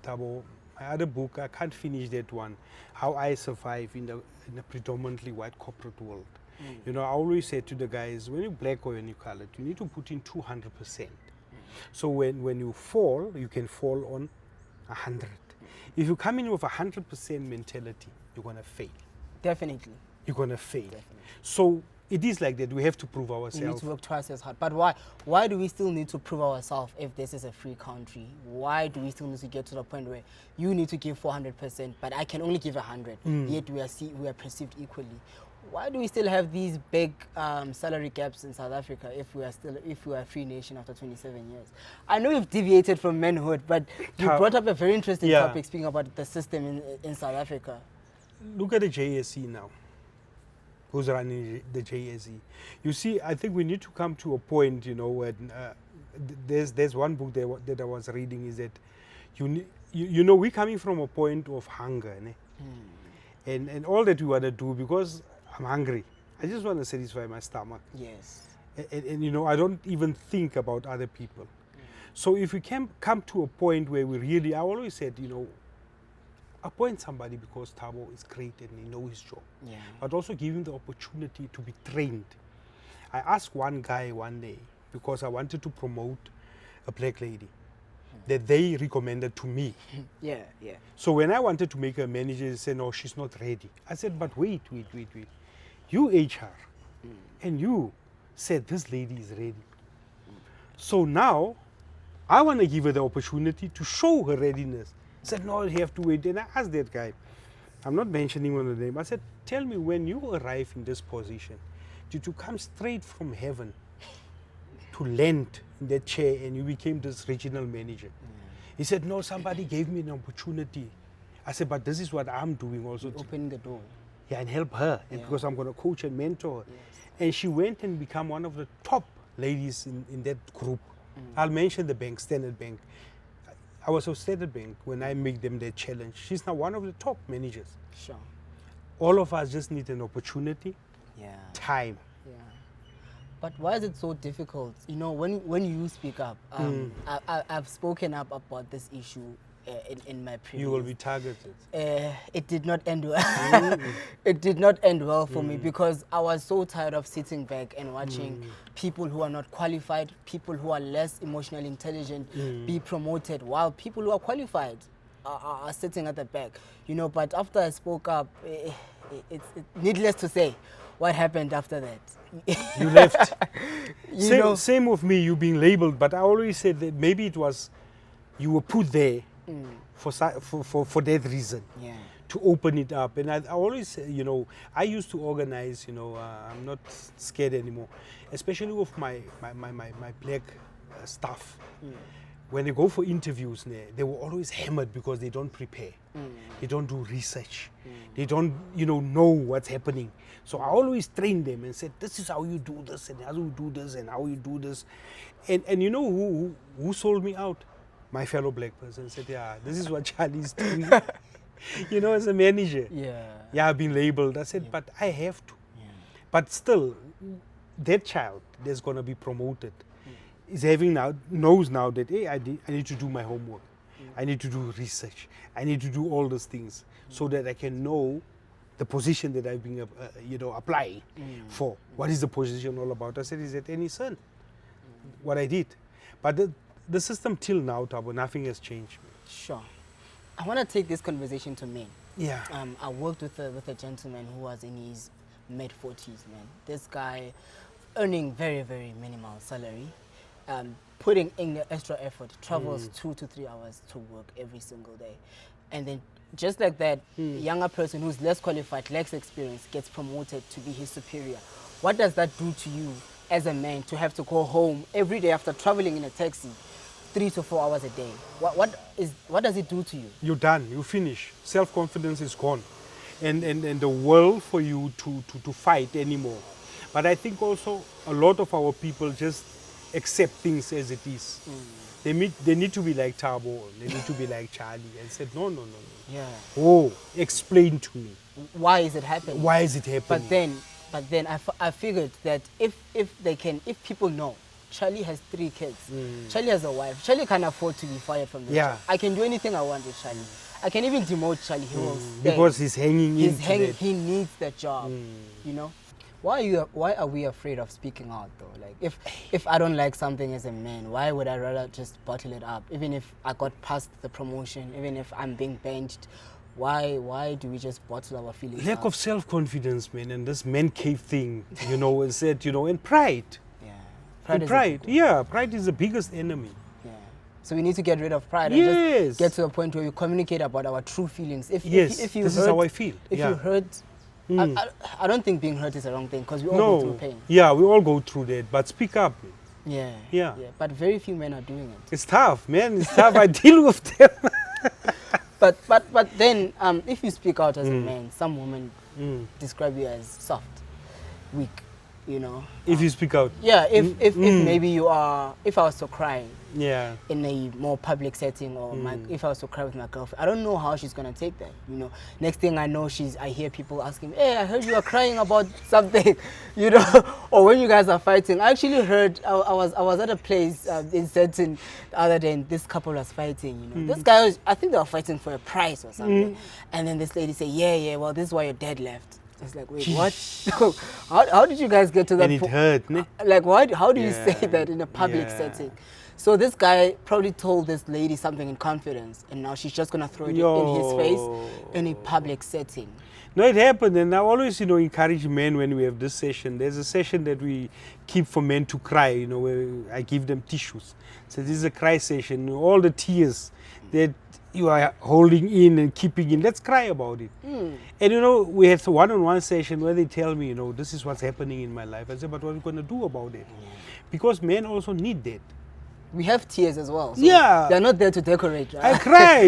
Tabo, my other book, I can't finish that one, How I Survive in a predominantly white corporate world. You know, I always say to the guys, when you're black or when you're colored, you need to put in 200%. So when you fall, you can fall on 100. If you come in with 100% mentality, you're going to fail. Definitely. You're going to fail. Definitely. So it is like that. We have to prove ourselves. We need to work twice as hard. But why? Why do we still need to prove ourselves if this is a free country? Why do we still need to get to the point where you need to give 400%, but I can only give 100, yet we are perceived equally? Why do we still have these big salary gaps in South Africa if we are a free nation after 27 years? I know you've deviated from manhood, but you brought up a very interesting topic, speaking about the system in South Africa. Look at the JSE now. Who's running the JSE? You see, I think we need to come to a point, you know, when there's one book that I was reading, is that you know, we're coming from a point of hunger, and all that we want to do, because I'm hungry. I just want to satisfy my stomach. Yes. And you know, I don't even think about other people. So if we can come to a point where we really, I always said, you know, appoint somebody because Thabo is great and he knows his job. Yeah. But also give him the opportunity to be trained. I asked one guy one day, because I wanted to promote a black lady that they recommended to me. Yeah. So when I wanted to make her manager, they said, no, she's not ready. I said, but wait. You HR, and you said this lady is ready. So now, I want to give her the opportunity to show her readiness. I said, no, you have to wait. And I asked that guy, I'm not mentioning one of the name, I said, tell me, when you arrive in this position, did you come straight from heaven to land in that chair and you became this regional manager? He said, no, somebody gave me an opportunity. I said, but this is what I'm doing also. Opening the door. Yeah, and help her, and because I'm going to coach and mentor her. Yes. And she went and became one of the top ladies in that group. I'll mention the bank, Standard Bank. I was at Standard Bank when I made them their challenge. She's now one of the top managers. Sure. All of us just need an opportunity, time. Yeah. But why is it so difficult? You know, when you speak up, I've spoken up about this issue in my previous. You will be targeted. It did not end well. It did not end well for me, Mm. because I was so tired of sitting back and watching people who are not qualified, people who are less emotionally intelligent be promoted, while people who are qualified are sitting at the back. You know, but after I spoke up, it's needless to say what happened after that. You left. You know, Same with me, you being labeled, but I always said that maybe it was, you were put there for that reason, yeah. to open it up. And I always say, you know, I used to organize, you know, I'm not scared anymore, especially with my black staff. When they go for interviews, they were always hammered because they don't prepare. They don't do research. They don't, you know what's happening. So I always trained them and said, this is how you do this, and how you do this, and how you do this. And you know who sold me out? My fellow black person said, yeah, this is what Charlie's doing. You know, as a manager. Yeah, I've been labeled. I said, but I have to. But still, that child that's going to be promoted is knows now that, hey, I need to do my homework. I need to do research. I need to do all those things so that I can know the position that I've been, applying for. What is the position all about? I said, is that any son? What I did. But the system till now, Thabo, nothing has changed. Sure. I want to take this conversation to men. Yeah. I worked with a gentleman who was in his mid-40s, man. This guy earning very, very minimal salary, putting in the extra effort, travels 2 to 3 hours to work every single day. And then just like that, a younger person who's less qualified, less experience, gets promoted to be his superior. What does that do to you as a man to have to go home every day after traveling in a taxi 3 to 4 hours a day? What does it do to you? You're done. You finish. Self-confidence is gone, and the will for you to fight anymore. But I think also a lot of our people just accept things as it is. They need to be like Thabo. They need to be like Charlie, and said no. Yeah. Oh, explain to me. Why is it happening? Why is it happening? But then I figured that if people know, Charlie has 3 kids, Charlie has a wife, Charlie can't afford to be fired from the job. I can do anything I want with Charlie. I can even demote Charlie. He will stay. Because he's hanging in. He needs that job, you know. Why are we afraid of speaking out though? Like if I don't like something as a man, why would I rather just bottle it up? Even if I got past the promotion, even if I'm being benched, why do we just bottle our feelings? Lack of self-confidence, man, and this man cave thing, you know, and said, you know, and pride. Yeah. Pride is the biggest enemy. Yeah. So we need to get rid of pride Yes. and just get to a point where we communicate about our true feelings. If you this hurt, is how I feel. If you hurt, I don't think being hurt is a wrong thing, because we all go through pain. Yeah, we all go through that, but speak up. Yeah. But very few men are doing it. It's tough, man. It's tough. I deal with them. But then, if you speak out as a man, some women describe you as soft, weak, you know. If you speak out. Yeah, if maybe you are, if I was to cry in a more public setting, or if I was to cry with my girlfriend, I don't know how she's gonna take that, you know. Next thing I know, I hear people asking, hey, I heard you are crying about something, you know, or when you guys are fighting. I actually heard, I was at a place in certain other day, and this couple was fighting, you know. This guy I think they were fighting for a prize or something, and then this lady said, yeah, well, this is why your dad left. It's like, wait, what? how did you guys get to that point? And it hurt, ne? Like, how do you say that in a public setting? So this guy probably told this lady something in confidence, and now she's just going to throw it in his face in a public setting. No, it happened, and I always, encourage men when we have this session. There's a session that we keep for men to cry, where I give them tissues. So this is a cry session. All the tears that you are holding in and keeping in, let's cry about it. And we had a one-on-one session where they tell me, this is what's happening in my life. I said, but what are we going to do about it? Because men also need that. We have tears as well. So yeah. They're not there to decorate. Right? I cry,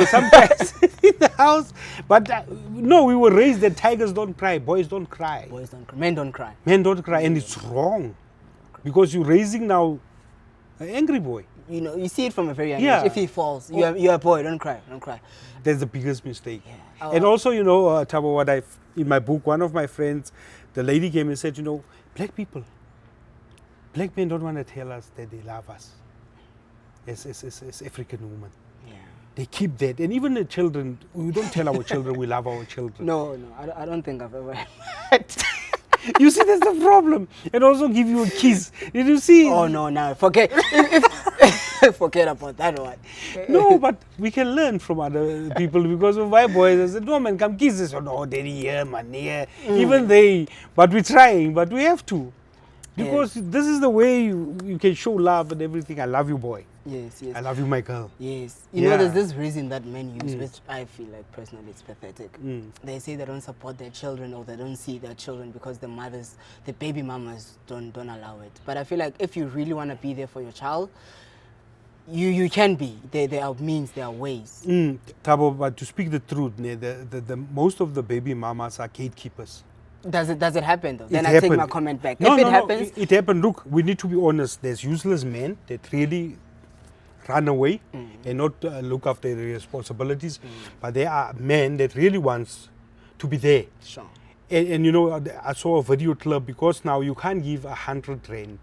sometimes in the house. But no, we were raised that tigers don't cry, boys don't cry. Boys don't cry. Men don't cry. Men don't cry, and it's wrong. Because you're raising now an angry boy. You see it from a very young age. If he falls, you're a boy, don't cry. That's the biggest mistake. Yeah. And also, Thabo, in my book, one of my friends, the lady came and said, black men don't want to tell us that they love us as African women. Yeah. They keep that. And even the children, we don't tell our children we love our children. No, I don't think I've ever had. You see, that's the problem. And also give you a kiss. Did you see? Oh, no, forget. Forget about that one. No, but we can learn from other people because of my boys. I said, no, man, come kiss us. Oh, no, daddy, here, man, here. Even they, but we're trying, but we have to. Because this is the way you can show love and everything. I love you, boy. Yes. I love you, my girl. Yes. You know, there's this reason that men use, which I feel like personally it's pathetic. They say they don't support their children or they don't see their children because the mothers, the baby mamas don't allow it. But I feel like if you really want to be there for your child, you can be. There are means, there are ways. Thabo, but to speak the truth, the most of the baby mamas are gatekeepers. Does it happen though? Then I happened. take my comment back. No, if it happens, it happened. Look, we need to be honest. There's useless men that really run away and not look after their responsibilities. But there are men that really wants to be there. Sure. And you know, I saw a video clip because now you can't give 100 rand.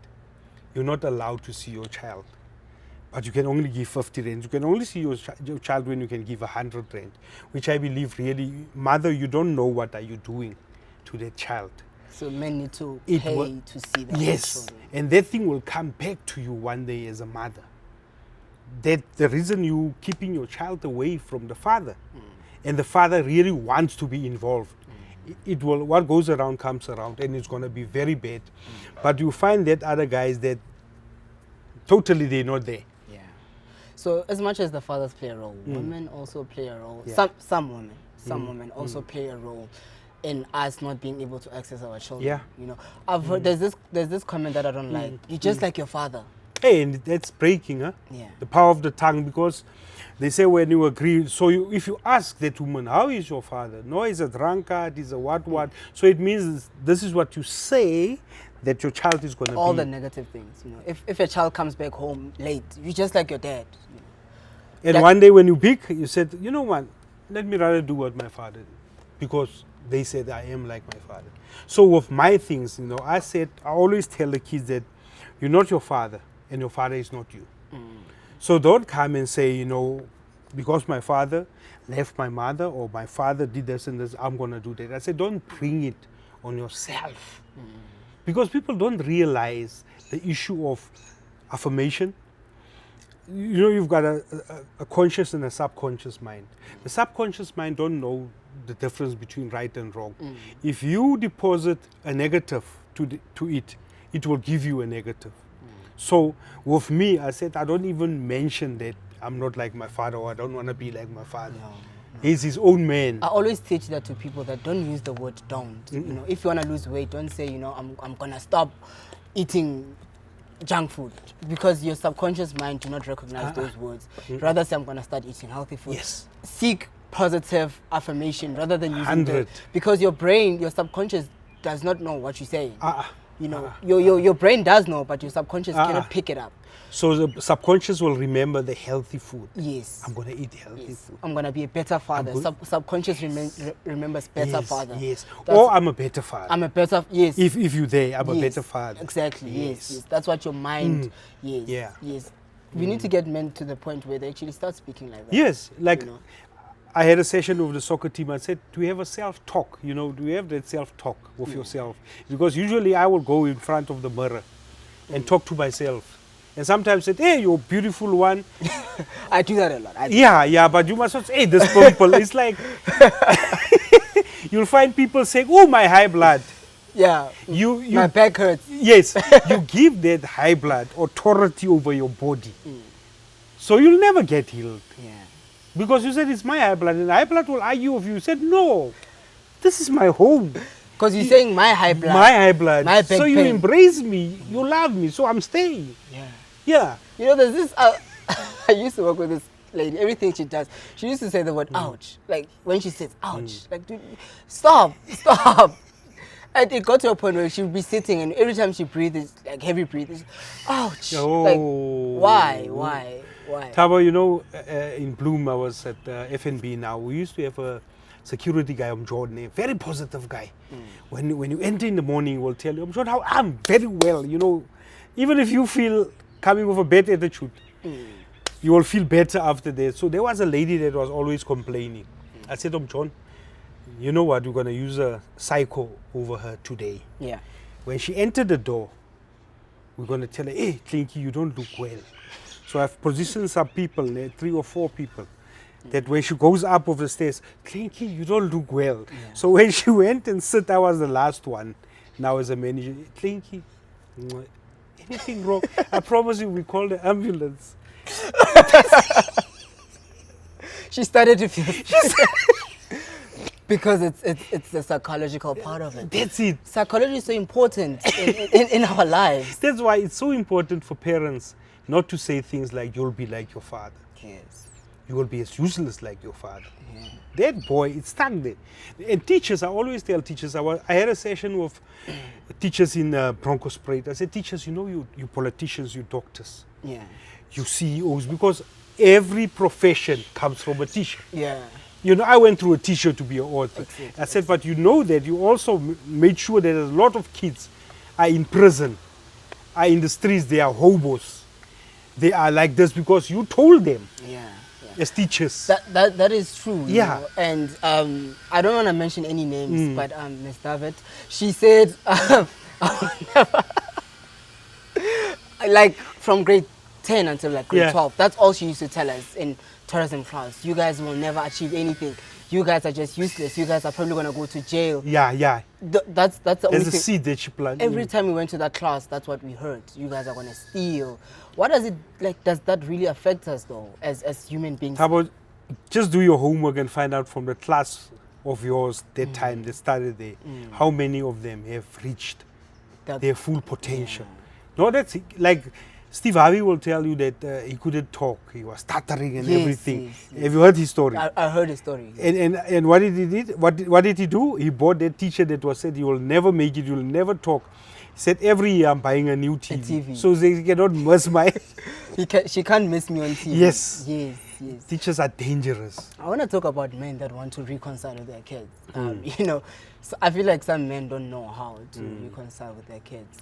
You're not allowed to see your child. But you can only give 50 rand. You can only see your child when you can give 100 rand, which I believe really, mother, you don't know what are you doing to that child. So men need to pay to see their yes, children. and that thing will come back to you one day as a mother. That the reason you keeping your child away from the father, and the father really wants to be involved. It will, what goes around comes around, and it's going to be very bad. But you find that other guys that totally they're not there. Yeah. So as much as the fathers play a role, women also play a role. Yeah. Some women also play a role in us not being able to access our children. Yeah. You know, I've heard there's this comment that I don't like. You're just like your father. Hey, and that's breaking, huh? Yeah. The power of the tongue, because they say when you agree, so if you ask that woman, how is your father? No, he's a drunkard, he's a what. So it means this is what you say that your child is going to be. All the negative things, you know. If a child comes back home late, you're just like your dad. You know. And that one day when you pick, you said, you know what, let me rather do what my father did. Because they said I am like my father. So with my things, you know, I always tell the kids that you're not your father and your father is not you. So don't come and say, you know, because my father left my mother or my father did this and this, I'm going to do that. I say, don't bring it on yourself. Because people don't realize the issue of affirmation. You know, you've got a conscious and a subconscious mind. The subconscious mind don't know the difference between right and wrong. If you deposit a negative to it, it will give you a negative. So with me, I said, I don't even mention that I'm not like my father or I don't want to be like my father. No. He's his own man. I always teach that to people that don't use the word don't. You know, if you want to lose weight, don't say, you know, I'm going to stop eating junk food, because your subconscious mind do not recognize those words. Rather say, I'm going to start eating healthy food. Yes. Seek positive affirmation rather than using 100. Because your brain, your subconscious does not know what you're saying. You know, your brain does know, but your subconscious cannot pick it up. So the subconscious will remember the healthy food. Yes. I'm going to eat healthy food. I'm going to be a better father. Subconscious remembers better father. Yes. Or I'm a better father. I'm a better, yes. If you're there, I'm a better father. Exactly, yes. That's what your mind, yes. We need to get men to the point where they actually start speaking like that. Yes, like, you know? I had a session with the soccer team. I said, do you have a self-talk? You know, do you have that self-talk with yourself? Because usually I will go in front of the mirror and talk to myself. And sometimes say, hey, you're a beautiful one. I do that a lot. Yeah, but you must not say, hey, this pimple. It's like, you'll find people saying, oh, my high blood. Yeah, my back hurts. Yes, you give that high blood authority over your body. So you'll never get healed. Yeah. Because you said it's my high blood, and high blood will argue with you. You said, no, this is my home. Because you're saying my high blood. My high blood. My back so you pain. Embrace me, you love me, so I'm staying. Yeah. You know, there's this, I used to work with this lady, everything she does, she used to say the word ouch. Like, when she says ouch, like, dude, stop. And it got to a point where she would be sitting, and every time she breathes, like heavy breathing, ouch. Oh. Like, why? Thabo, you know, in Bloom, I was at FNB now. We used to have a security guy, Jordan, a very positive guy. When you enter in the morning, he will tell you, Jordan, how I'm very well, you know, even if you feel coming with a bad attitude. You will feel better after that. So there was a lady that was always complaining. I said, John, you know what? We're going to use a psycho over her today. Yeah. When she entered the door, we're going to tell her, hey, Clinky, you don't look well. So I've positioned some people, 3 or 4 people, that when she goes up of the stairs, Clinky, you don't look well. Yeah. So when she went and sit, I was the last one. Now as a manager, Clinky, anything wrong? I promise you, we call the ambulance. She started to feel because it's the psychological part of it. That's it. Psychology is so important in our lives. That's why it's so important for parents not to say things like, you'll be like your father. Yes. You will be as useless like your father. Yeah. That boy, it's stuck there. And teachers, I always tell teachers, I had a session with teachers in Broncos Parade. I said, teachers, you know, you politicians, you doctors, Yeah. you CEOs, because every profession comes from a teacher. Yeah. You know, I went through a teacher to be an author. Exactly. I said, but you know that you also made sure that a lot of kids are in prison, are in the streets, they are hobos. They are like this because you told them Yeah. as teachers. That is true. you Yeah. know. And I don't want to mention any names, but Ms. David, she said, like from grade 10 until like grade 12, that's all she used to tell us in tourism class. You guys will never achieve anything. You guys are just useless. You guys are probably going to go to jail. Yeah. That's the only There's a thing. seed that she planted. Every time we went to that class, that's what we heard. You guys are going to steal. What does it, like, does that really affect us though, as human beings? How about just do your homework and find out from the class of yours that time they started there, how many of them have reached their full potential. No, that's like Steve Harvey will tell you that he couldn't talk. He was stuttering and everything. Yes. Have you heard his story? I heard his story. And what did he do? What did he do? He bought that teacher that was said you will never make it, you will never talk. He said every year I'm buying a new TV. So they cannot miss my... She can't miss me on TV. Yes. Yes. Teachers are dangerous. I want to talk about men that want to reconcile with their kids. You know, so I feel like some men don't know how to reconcile with their kids.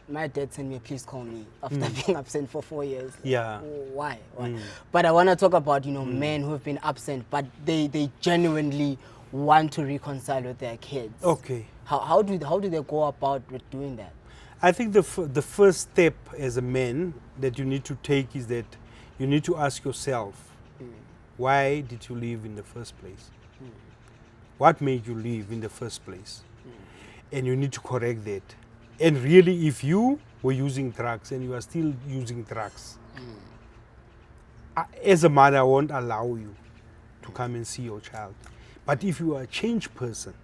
My dad sent me a please call me after being absent for 4 years. Yeah. Why? But I want to talk about, you know, men who have been absent, but they genuinely want to reconcile with their kids. Okay. How do they go about with doing that? I think the first step as a man that you need to take is that you need to ask yourself, why did you leave in the first place? What made you leave in the first place? And you need to correct that. And really, if you were using drugs and you are still using drugs, as a mother, I won't allow you to come and see your child. But if you are a changed person,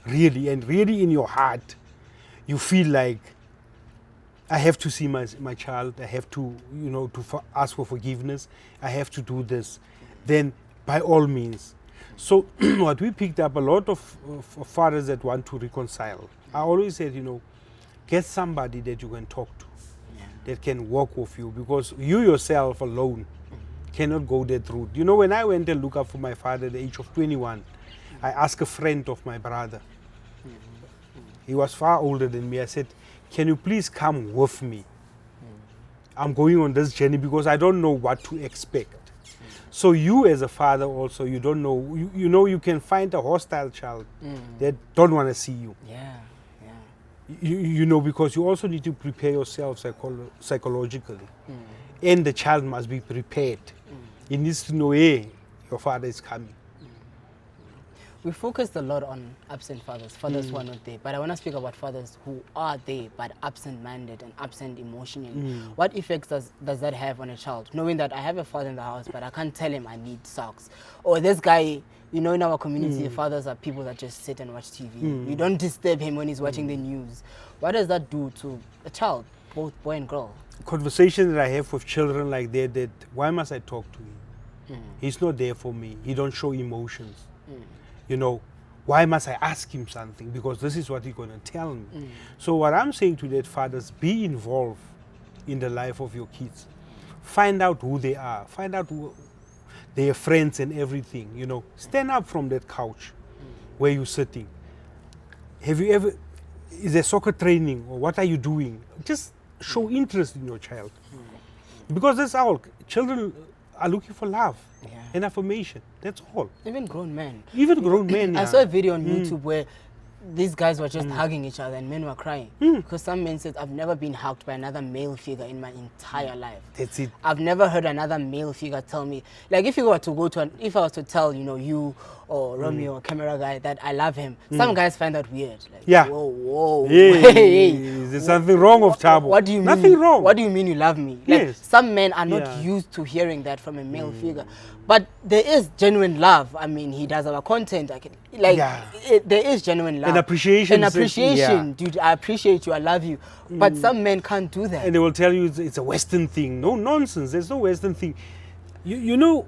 really, and really in your heart, you feel like, I have to see my child, I have to, you know, ask for forgiveness, I have to do this, then by all means. So what we picked up, a lot of fathers that want to reconcile, I always said, you know, get somebody that you can talk to, that can work with you, because you yourself alone cannot go that route. You know, when I went and looked up for my father at the age of 21, I asked a friend of my brother. He was far older than me. I said, can you please come with me? I'm going on this journey because I don't know what to expect. So you as a father also, you don't know, you know you can find a hostile child that don't want to see you. You know, because you also need to prepare yourself psychologically. And the child must be prepared. He needs to know, hey, your father is coming. We focused a lot on absent fathers who are not there, but I want to speak about fathers who are there but absent-minded and absent emotionally. What effects does that have on a child? Knowing that I have a father in the house, but I can't tell him I need socks. Or this guy, you know, in our community, fathers are people that just sit and watch TV. You don't disturb him when he's watching the news. What does that do to a child, both boy and girl? Conversation that I have with children like that why must I talk to him? He's not there for me. He don't show emotions. You know, why must I ask him something? Because this is what he's going to tell me. So what I'm saying to that, fathers, be involved in the life of your kids. Find out who they are. Find out who their friends and everything. You know, stand up from that couch where you're sitting. Have you ever, is there soccer training or what are you doing? Just show interest in your child. Because that's all. Children are looking for love and affirmation. That's all. Even grown men. Even grown men. I saw a video on YouTube where these guys were just hugging each other and men were crying. Because some men said, I've never been hugged by another male figure in my entire life. That's it. I've never heard another male figure tell me, like if you were to go to, if I was to tell, you or Romeo, camera guy, that I love him, some guys find that weird. Like, whoa, hey. Is there something wrong with Thabo? What do you mean? Nothing wrong. What do you mean you love me? Like, Yes. some men are not used to hearing that from a male figure. But there is genuine love. I mean, he does our content. There is genuine love. And appreciation. And appreciation. Dude, I appreciate you. I love you. But some men can't do that. And they will tell you it's a Western thing. No nonsense. There's no Western thing. You know,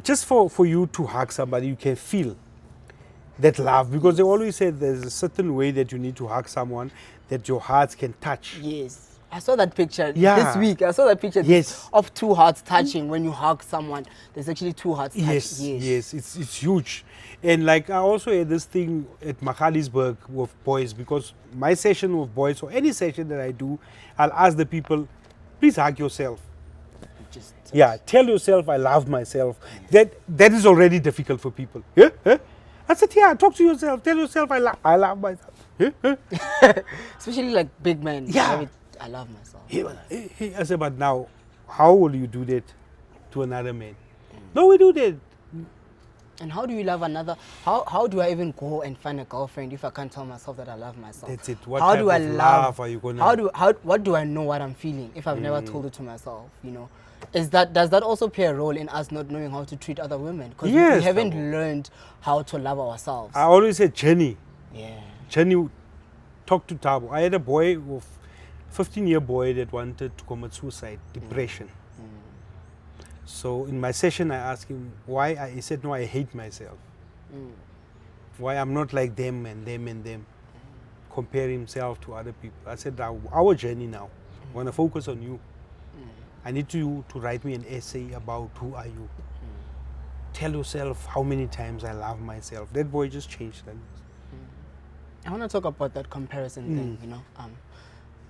just for you to hug somebody, you can feel that love. Because they always say there's a certain way that you need to hug someone that your hearts can touch. Yes. I saw that picture this week. I saw that picture of two hearts touching. When you hug someone, there's actually two hearts touching. Yes. It's huge. And like I also had this thing at Magaliesburg with boys, because my session with boys or any session that I do, I'll ask the people, please hug yourself. Tell yourself I love myself. That is already difficult for people. I said, talk to yourself. Tell yourself I love myself. Especially like big men. I love myself. I said, but now, how will you do that to another man? No, we do that. And how do you love another? How do I even go and find a girlfriend if I can't tell myself that I love myself? That's it. What type of love are you gonna? What do I know what I'm feeling if I've never told it to myself? Does that also play a role in us not knowing how to treat other women? Because we haven't learned how to love ourselves. I always say, Jenny. Yeah. Jenny, talk to Thabo. I had a boy, 15-year boy that wanted to commit suicide, depression. So in my session, I asked him why. He said, no, I hate myself. Why I'm not like them and them and them. Compare himself to other people. I said, our journey now. I want to focus on you. I need you to write me an essay about who are you. Tell yourself how many times I love myself. That boy just changed that. I want to talk about that comparison thing,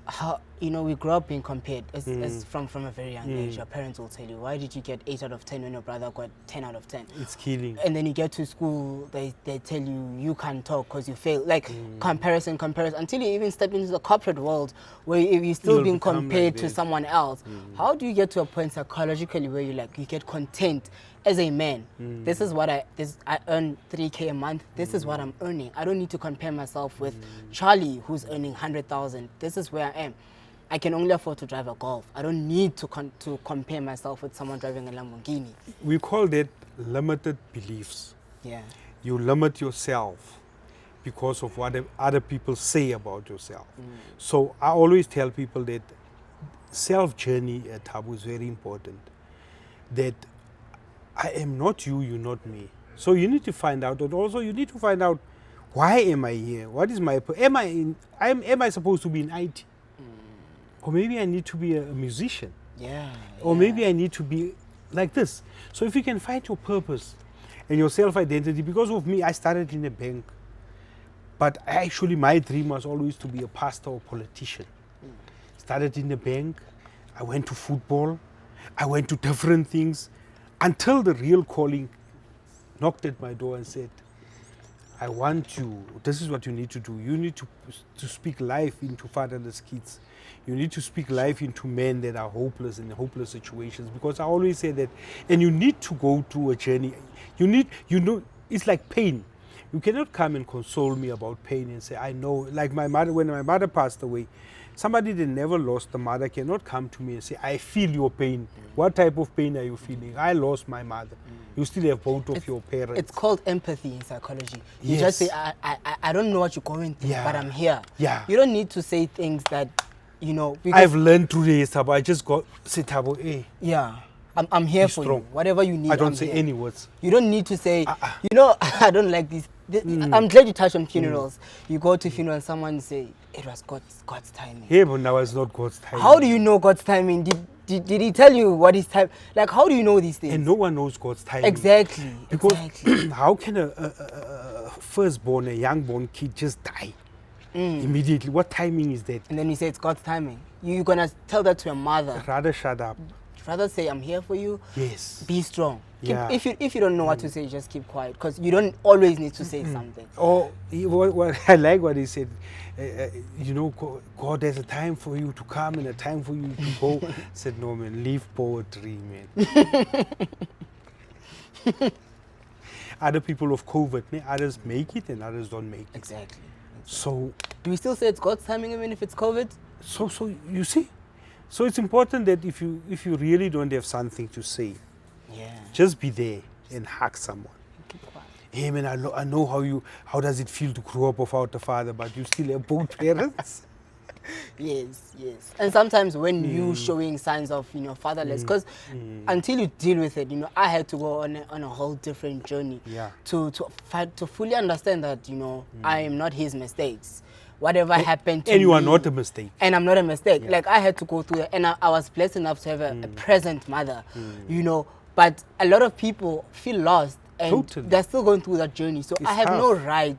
how we grow up being compared as from a very young age. Your parents will tell you, why did you get 8 out of 10 when your brother got 10 out of 10? It's killing. And then you get to school, they tell you can't talk because you fail. Like comparison until you even step into the corporate world where you're still being compared to someone else. How do you get to a point psychologically where you get content as a man? This is what I earn 3K a month. This is what I'm earning. I don't need to compare myself with Charlie, who's earning 100,000. This is where I am. I can only afford to drive a Golf. I don't need to compare myself with someone driving a Lamborghini. We call that limited beliefs. Yeah. You limit yourself because of what other people say about yourself. So I always tell people that self-journey at Thabo is very important. That I am not you, you're not me. So you need to find out, and also you need to find out, why am I here? What is my am I supposed to be in IT? Or maybe I need to be a musician. Or maybe I need to be like this. So if you can find your purpose and your self-identity, because of me, I started in a bank. But actually my dream was always to be a pastor or politician. Started in the bank, I went to football, I went to different things, until the real calling knocked at my door and said, I want you, this is what you need to do. You need to speak life into fatherless kids. You need to speak life into men that are hopeless in hopeless situations. Because I always say that, and you need to go through a journey. It's like pain. You cannot come and console me about pain and say, I know, like my mother, when my mother passed away, somebody that never lost a mother cannot come to me and say, I feel your pain. What type of pain are you feeling? I lost my mother. You still have both of your parents. It's called empathy in psychology. You just say, I don't know what you're going through, but I'm here. You don't need to say things that, I've learned through this, Thabo. I just got, say, Thabo, hey. I'm here for you. Whatever you need, I don't say any words. You don't need to say, I don't like this. I'm glad you touched on funerals. You go to funeral and someone say, it was God's timing. Yeah, but now it's not God's timing. How do you know God's timing? Did he tell you what his time? Like, how do you know these things? And no one knows God's timing. Exactly. Because how can a firstborn, a young-born kid just die immediately? What timing is that? And then you say it's God's timing. You're going to tell that to your mother. Rather shut up. rather say, I'm here for you. Yes. Be strong. Yeah. If you don't know what to say, just keep quiet, because you don't always need to say something. Or what I like what he said, you know, God has a time for you to come and a time for you to go. Said, no, man, leave poetry, man. Other people of COVID, others make it and others don't make it. Exactly. So, do we still say it's God's timing even if it's COVID? So you see, so it's important that if you really don't have something to say, just be there and hug someone. Keep quiet. Hey man, I know how does it feel to grow up without a father, but you still have both parents. Yes. And sometimes when you showing signs of, fatherless, because until you deal with it, I had to go on a whole different journey to fully understand that, I am not his mistakes. Whatever happened to me. And you are not a mistake. And I'm not a mistake. Like, I had to go through that, and I was blessed enough to have a present mother, but a lot of people feel lost, and they're still going through that journey. So I have no right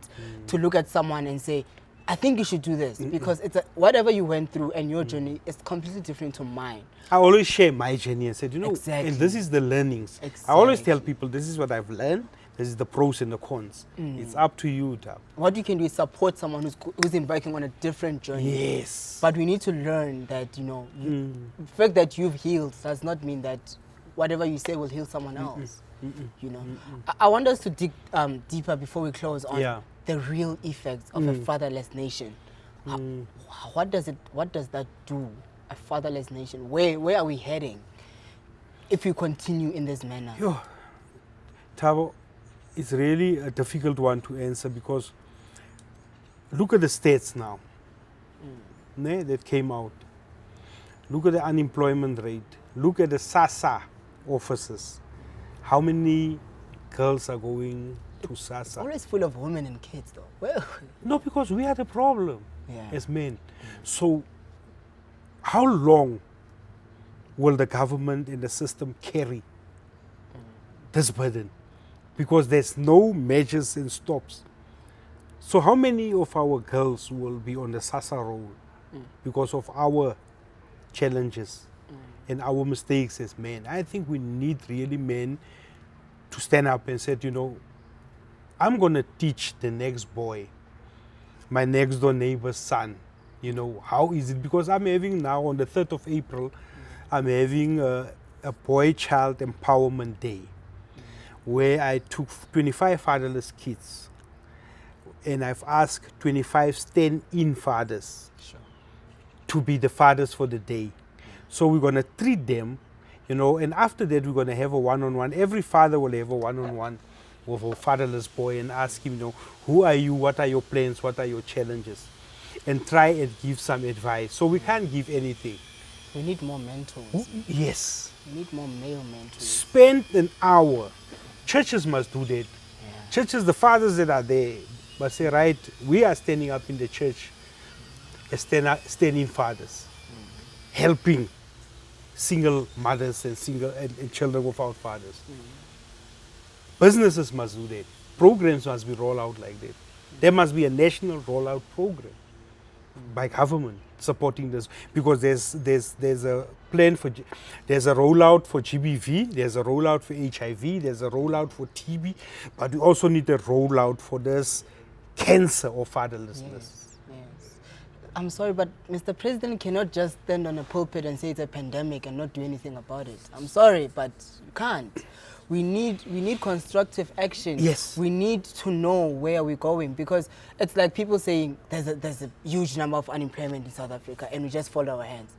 to look at someone and say, I think you should do this, because whatever you went through and your journey is completely different to mine. I always share my journey and said, exactly. And this is the learnings. Exactly. I always tell people, this is what I've learned. This is the pros and the cons. It's up to you, Tab. What you can do is support someone who's embarking on a different journey. Yes. But we need to learn that, the fact that you've healed does not mean that whatever you say will heal someone else. I want us to dig deeper before we close on the real effects of a fatherless nation. What does that do? A fatherless nation. Where are we heading if we continue in this manner? Thabo, it's really a difficult one to answer, because look at the stats now that came out. Look at the unemployment rate. Look at the SASA offices. How many girls are going to SASA? It's always full of women and kids, though. Well, no, because we had a problem as men. So how long will the government and the system carry this burden? Because there's no measures and stops. So how many of our girls will be on the SASA roll because of our challenges and our mistakes as men? I think we need really men to stand up and say, I'm going to teach the next boy, my next door neighbor's son, how is it? Because I'm having now on the 3rd of April, I'm having a boy-child empowerment day, where I took 25 fatherless kids, and I've asked 25 stand-in fathers to be the fathers for the day. So we're going to treat them, and after that we're going to have a one-on-one. Every father will have a one-on-one with a fatherless boy and ask him, who are you, what are your plans, what are your challenges, and try and give some advice. So we can't give anything. We need more mentors. Yes. We need more male mentors. Spend an hour. Churches must do that. Churches, the fathers that are there, must say, right, we are standing up in the church as standing fathers, helping single mothers and and children without fathers. Businesses must do that. Programs must be rolled out like that. There must be a national rollout program by government supporting this, because there's a plan for, there's a rollout for GBV, there's a rollout for HIV, there's a rollout for TB, but we also need a rollout for this cancer of fatherlessness. Yes. I'm sorry, but Mr. President cannot just stand on a pulpit and say it's a pandemic and not do anything about it. I'm sorry, but you can't. We need constructive action. Yes. We need to know where we're going, because it's like people saying there's a huge number of unemployment in South Africa and we just fold our hands.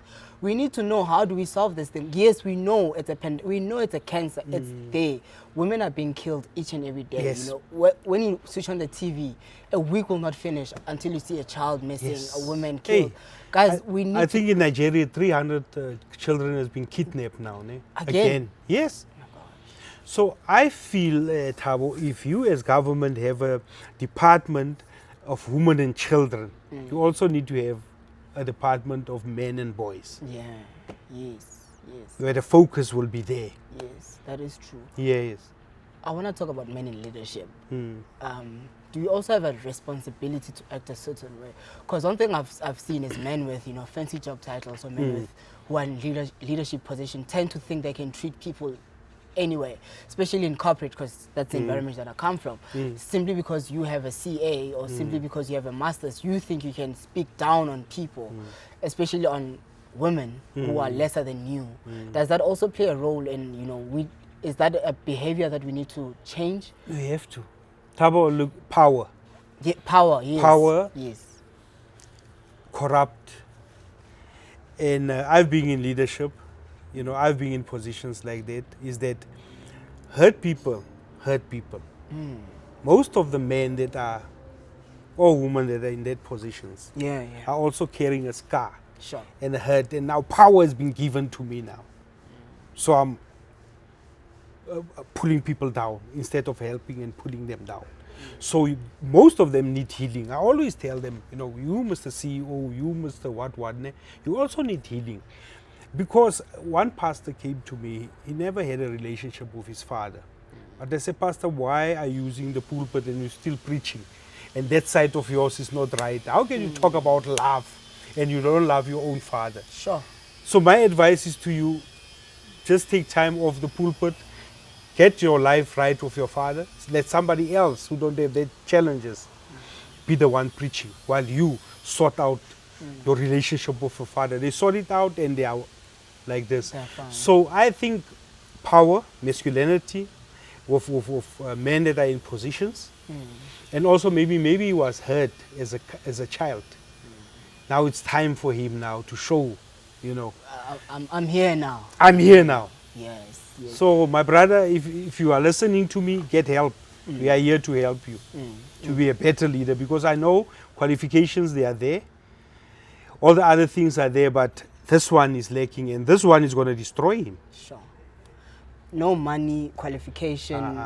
We need to know, how do we solve this thing? Yes, we know it's a cancer. It's there. Women are being killed each and every day. Yes. When you switch on the TV, a week will not finish until you see a child missing, a woman killed. Guys, I think in Nigeria 300 children has been kidnapped now. Again. Yes. So I feel, Thabo, if you as government have a department of women and children, you also need to have a department of men and boys. Yeah, yes. Where the focus will be there. Yes, that is true. Yes. I want to talk about men in leadership. do you also have a responsibility to act a certain way? Because one thing I've seen is men with, you know, fancy job titles, or men with who are in leadership position tend to think they can treat people anyway, especially in corporate, because that's the environment that I come from. Simply because you have a CA or simply because you have a master's, you think you can speak down on people, especially on women who are lesser than you. Does that also play a role in, you know, is that a behavior that we need to change? You have to. Tabo, look, power. Yeah, power, yes. Power. Yes. Corrupt. And I've been in leadership, you know, I've been in positions like that, is that hurt people. Most of the men that are, or women that are in that positions, are also carrying a scar and a hurt, and now power has been given to me now. So I'm pulling people down instead of helping and pulling them down. So most of them need healing. I always tell them, you know, you Mr. CEO, you Mr. what, you also need healing. Because one pastor came to me, he never had a relationship with his father. But I said, Pastor, why are you using the pulpit and you're still preaching? And that side of yours is not right. How can you talk about love and you don't love your own father? Sure. So my advice is to you, just take time off the pulpit, get your life right with your father. Let somebody else who don't have their challenges be the one preaching while you sort out your relationship with your father. They sort it out and they are like this. So I think power, masculinity, with men that are in positions, and also maybe he was hurt as a child. Now it's time for him now to show, you know. I'm here now. I'm here now. Yes. So my brother, if you are listening to me, get help. We are here to help you to be a better leader, because I know qualifications, they are there. All the other things are there, but this one is lacking, and this one is going to destroy him. Sure. No money, qualification,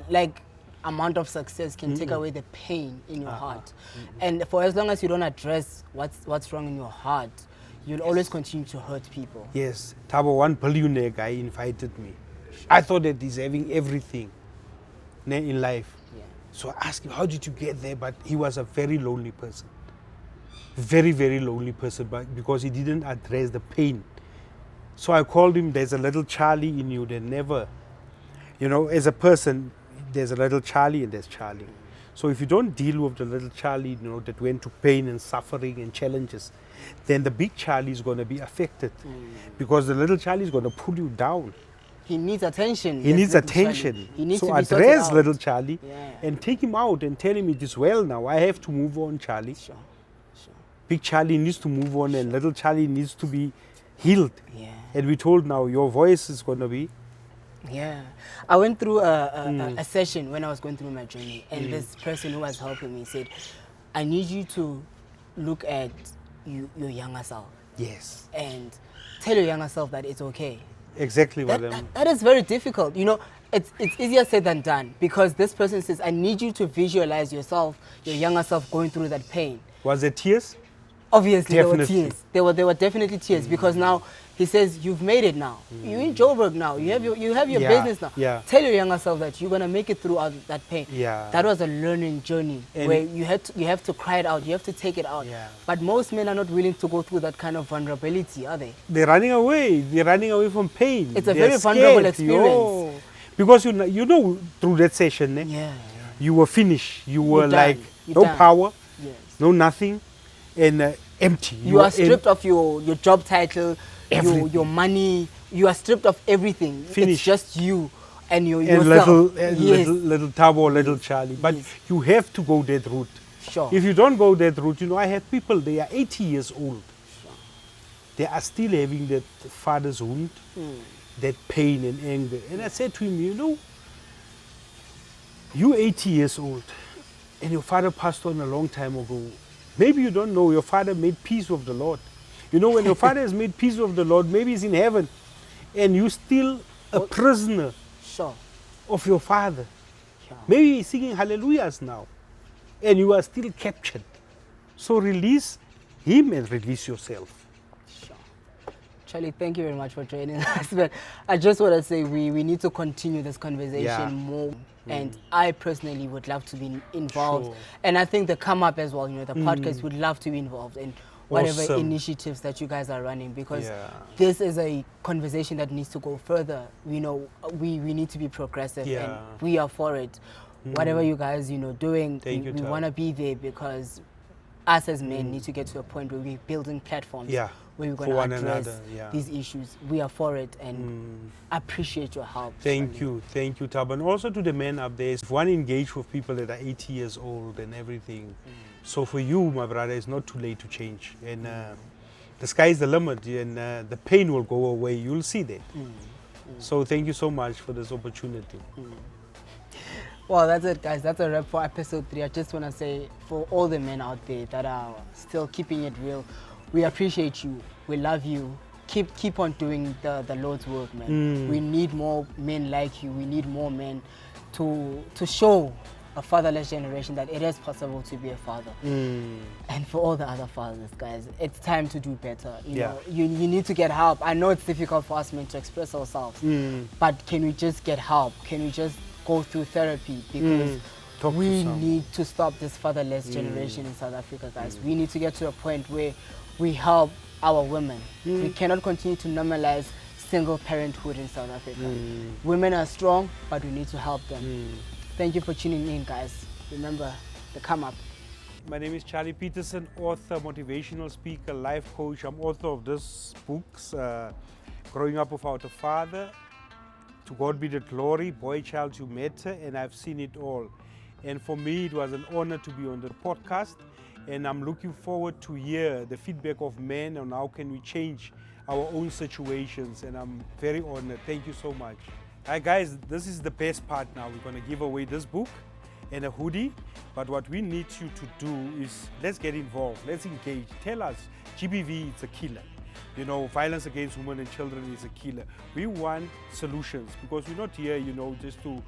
like amount of success can take away the pain in your heart. And for as long as you don't address what's wrong in your heart, you'll always continue to hurt people. Yes. Tabo, one billionaire guy invited me. I thought that he's having everything in life. Yeah. So I asked him, how did you get there? But he was a very lonely person. Very, very lonely person, but because he didn't address the pain. So I called him, there's a little Charlie in you that never, you know, as a person, there's a little Charlie and there's Charlie. So if you don't deal with the little Charlie, you know, that went to pain and suffering and challenges, then the big Charlie is going to be affected, because the little Charlie is going to pull you down. He needs attention. He needs attention. He needs so to be address little Charlie and take him out and tell him it is well now. I have to move on, Charlie. Sure. Big Charlie needs to move on and little Charlie needs to be healed. Yeah. And we told now your voice is going to be. Yeah. I went through a session when I was going through my journey, and this person who was helping me said, I need you to look at your younger self. Yes. And tell your younger self that it's okay. Exactly what that is very difficult. You know, it's easier said than done, because this person says, I need you to visualize yourself, your younger self, going through that pain. Was there tears? Obviously, Definitely. there were tears. There were definitely tears, because now he says, you've made it now. You're in Joburg now. You have your business now. Yeah. Tell your younger self that you're gonna make it through all that pain. Yeah. That was a learning journey, And where you have to cry it out. You have to take it out. Yeah. But most men are not willing to go through that kind of vulnerability, are they? They're running away. They're running away from pain. It's a They're very vulnerable scared. experience. Because you know through that session, you were finished. You were like no power, no nothing, and empty. You are stripped of your job title, your money. You are stripped of everything. Finished. It's just you and yourself. Little Tabo, little Yes. Charlie. But you have to go that route. Sure. If you don't go that route, you know, I have people, they are 80 years old. Sure. They are still having that father's wound, that pain and anger. And I said to him, you know, you're 80 years old and your father passed on a long time ago. Maybe you don't know, your father made peace with the Lord. You know, when your father has made peace with the Lord, maybe he's in heaven and you're still a prisoner of your father. Sure. Maybe he's singing hallelujahs now and you are still captured. So release him and release yourself. Sure. Charlie, thank you very much for joining us. But I just want to say we need to continue this conversation more. And I personally would love to be involved. Sure. And I think the come up as well, the podcast would love to be involved in whatever Awesome. initiatives that you guys are running, because this is a conversation that needs to go further. We need to be progressive, and we are for it. Whatever you guys doing, we want to be there, because us as men need to get to a point where we're building platforms where we're going to address these issues. We are for it, and appreciate your help. Thank you, Tab. And also to the men up there, if one engage with people that are 80 years old and everything. So for you, my brother, it's not too late to change. And the sky is the limit, and the pain will go away. You'll see that. So thank you so much for this opportunity. Well, that's it, guys. That's a wrap for episode 3. I just want to say, for all the men out there that are still keeping it real, we appreciate you. We love you. Keep on doing the Lord's work, man. We need more men like you. We need more men to show a fatherless generation that it is possible to be a father. And for all the other fathers, guys, it's time to do better. You need to get help. I know it's difficult for us men to express ourselves, but can we just get help? Can we just go through therapy? Because we need to stop this fatherless generation in South Africa, guys. We need to get to a point where we help our women. We cannot continue to normalize single parenthood in South Africa. Women are strong, but we need to help them. Thank you for tuning in, guys. Remember, the come up. My name is Charley Pietersen, author, motivational speaker, life coach. I'm author of these books, Growing Up Without a Father, To God Be the Glory, Boy, Child, You Matter, and I've seen it all. And for me, it was an honor to be on the podcast, and I'm looking forward to hear the feedback of men on how can we change our own situations, and I'm very honored. Thank you so much. Hi guys, this is the best part now. We're going to give away this book and a hoodie, but what we need you to do is, let's get involved, let's engage. Tell us, GBV is a killer. Violence against women and children is a killer. We want solutions, because we're not here, just to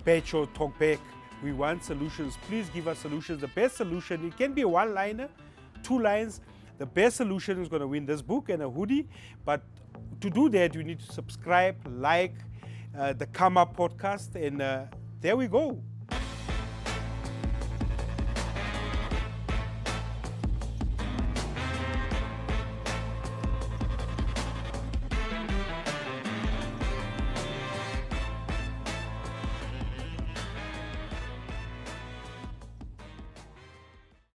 patch or talk back. We want solutions. Please give us solutions. The best solution, it can be a one-liner, 2 lines. The best solution is going to win this book and a hoodie. But to do that, you need to subscribe, like the Come Up podcast, and there we go.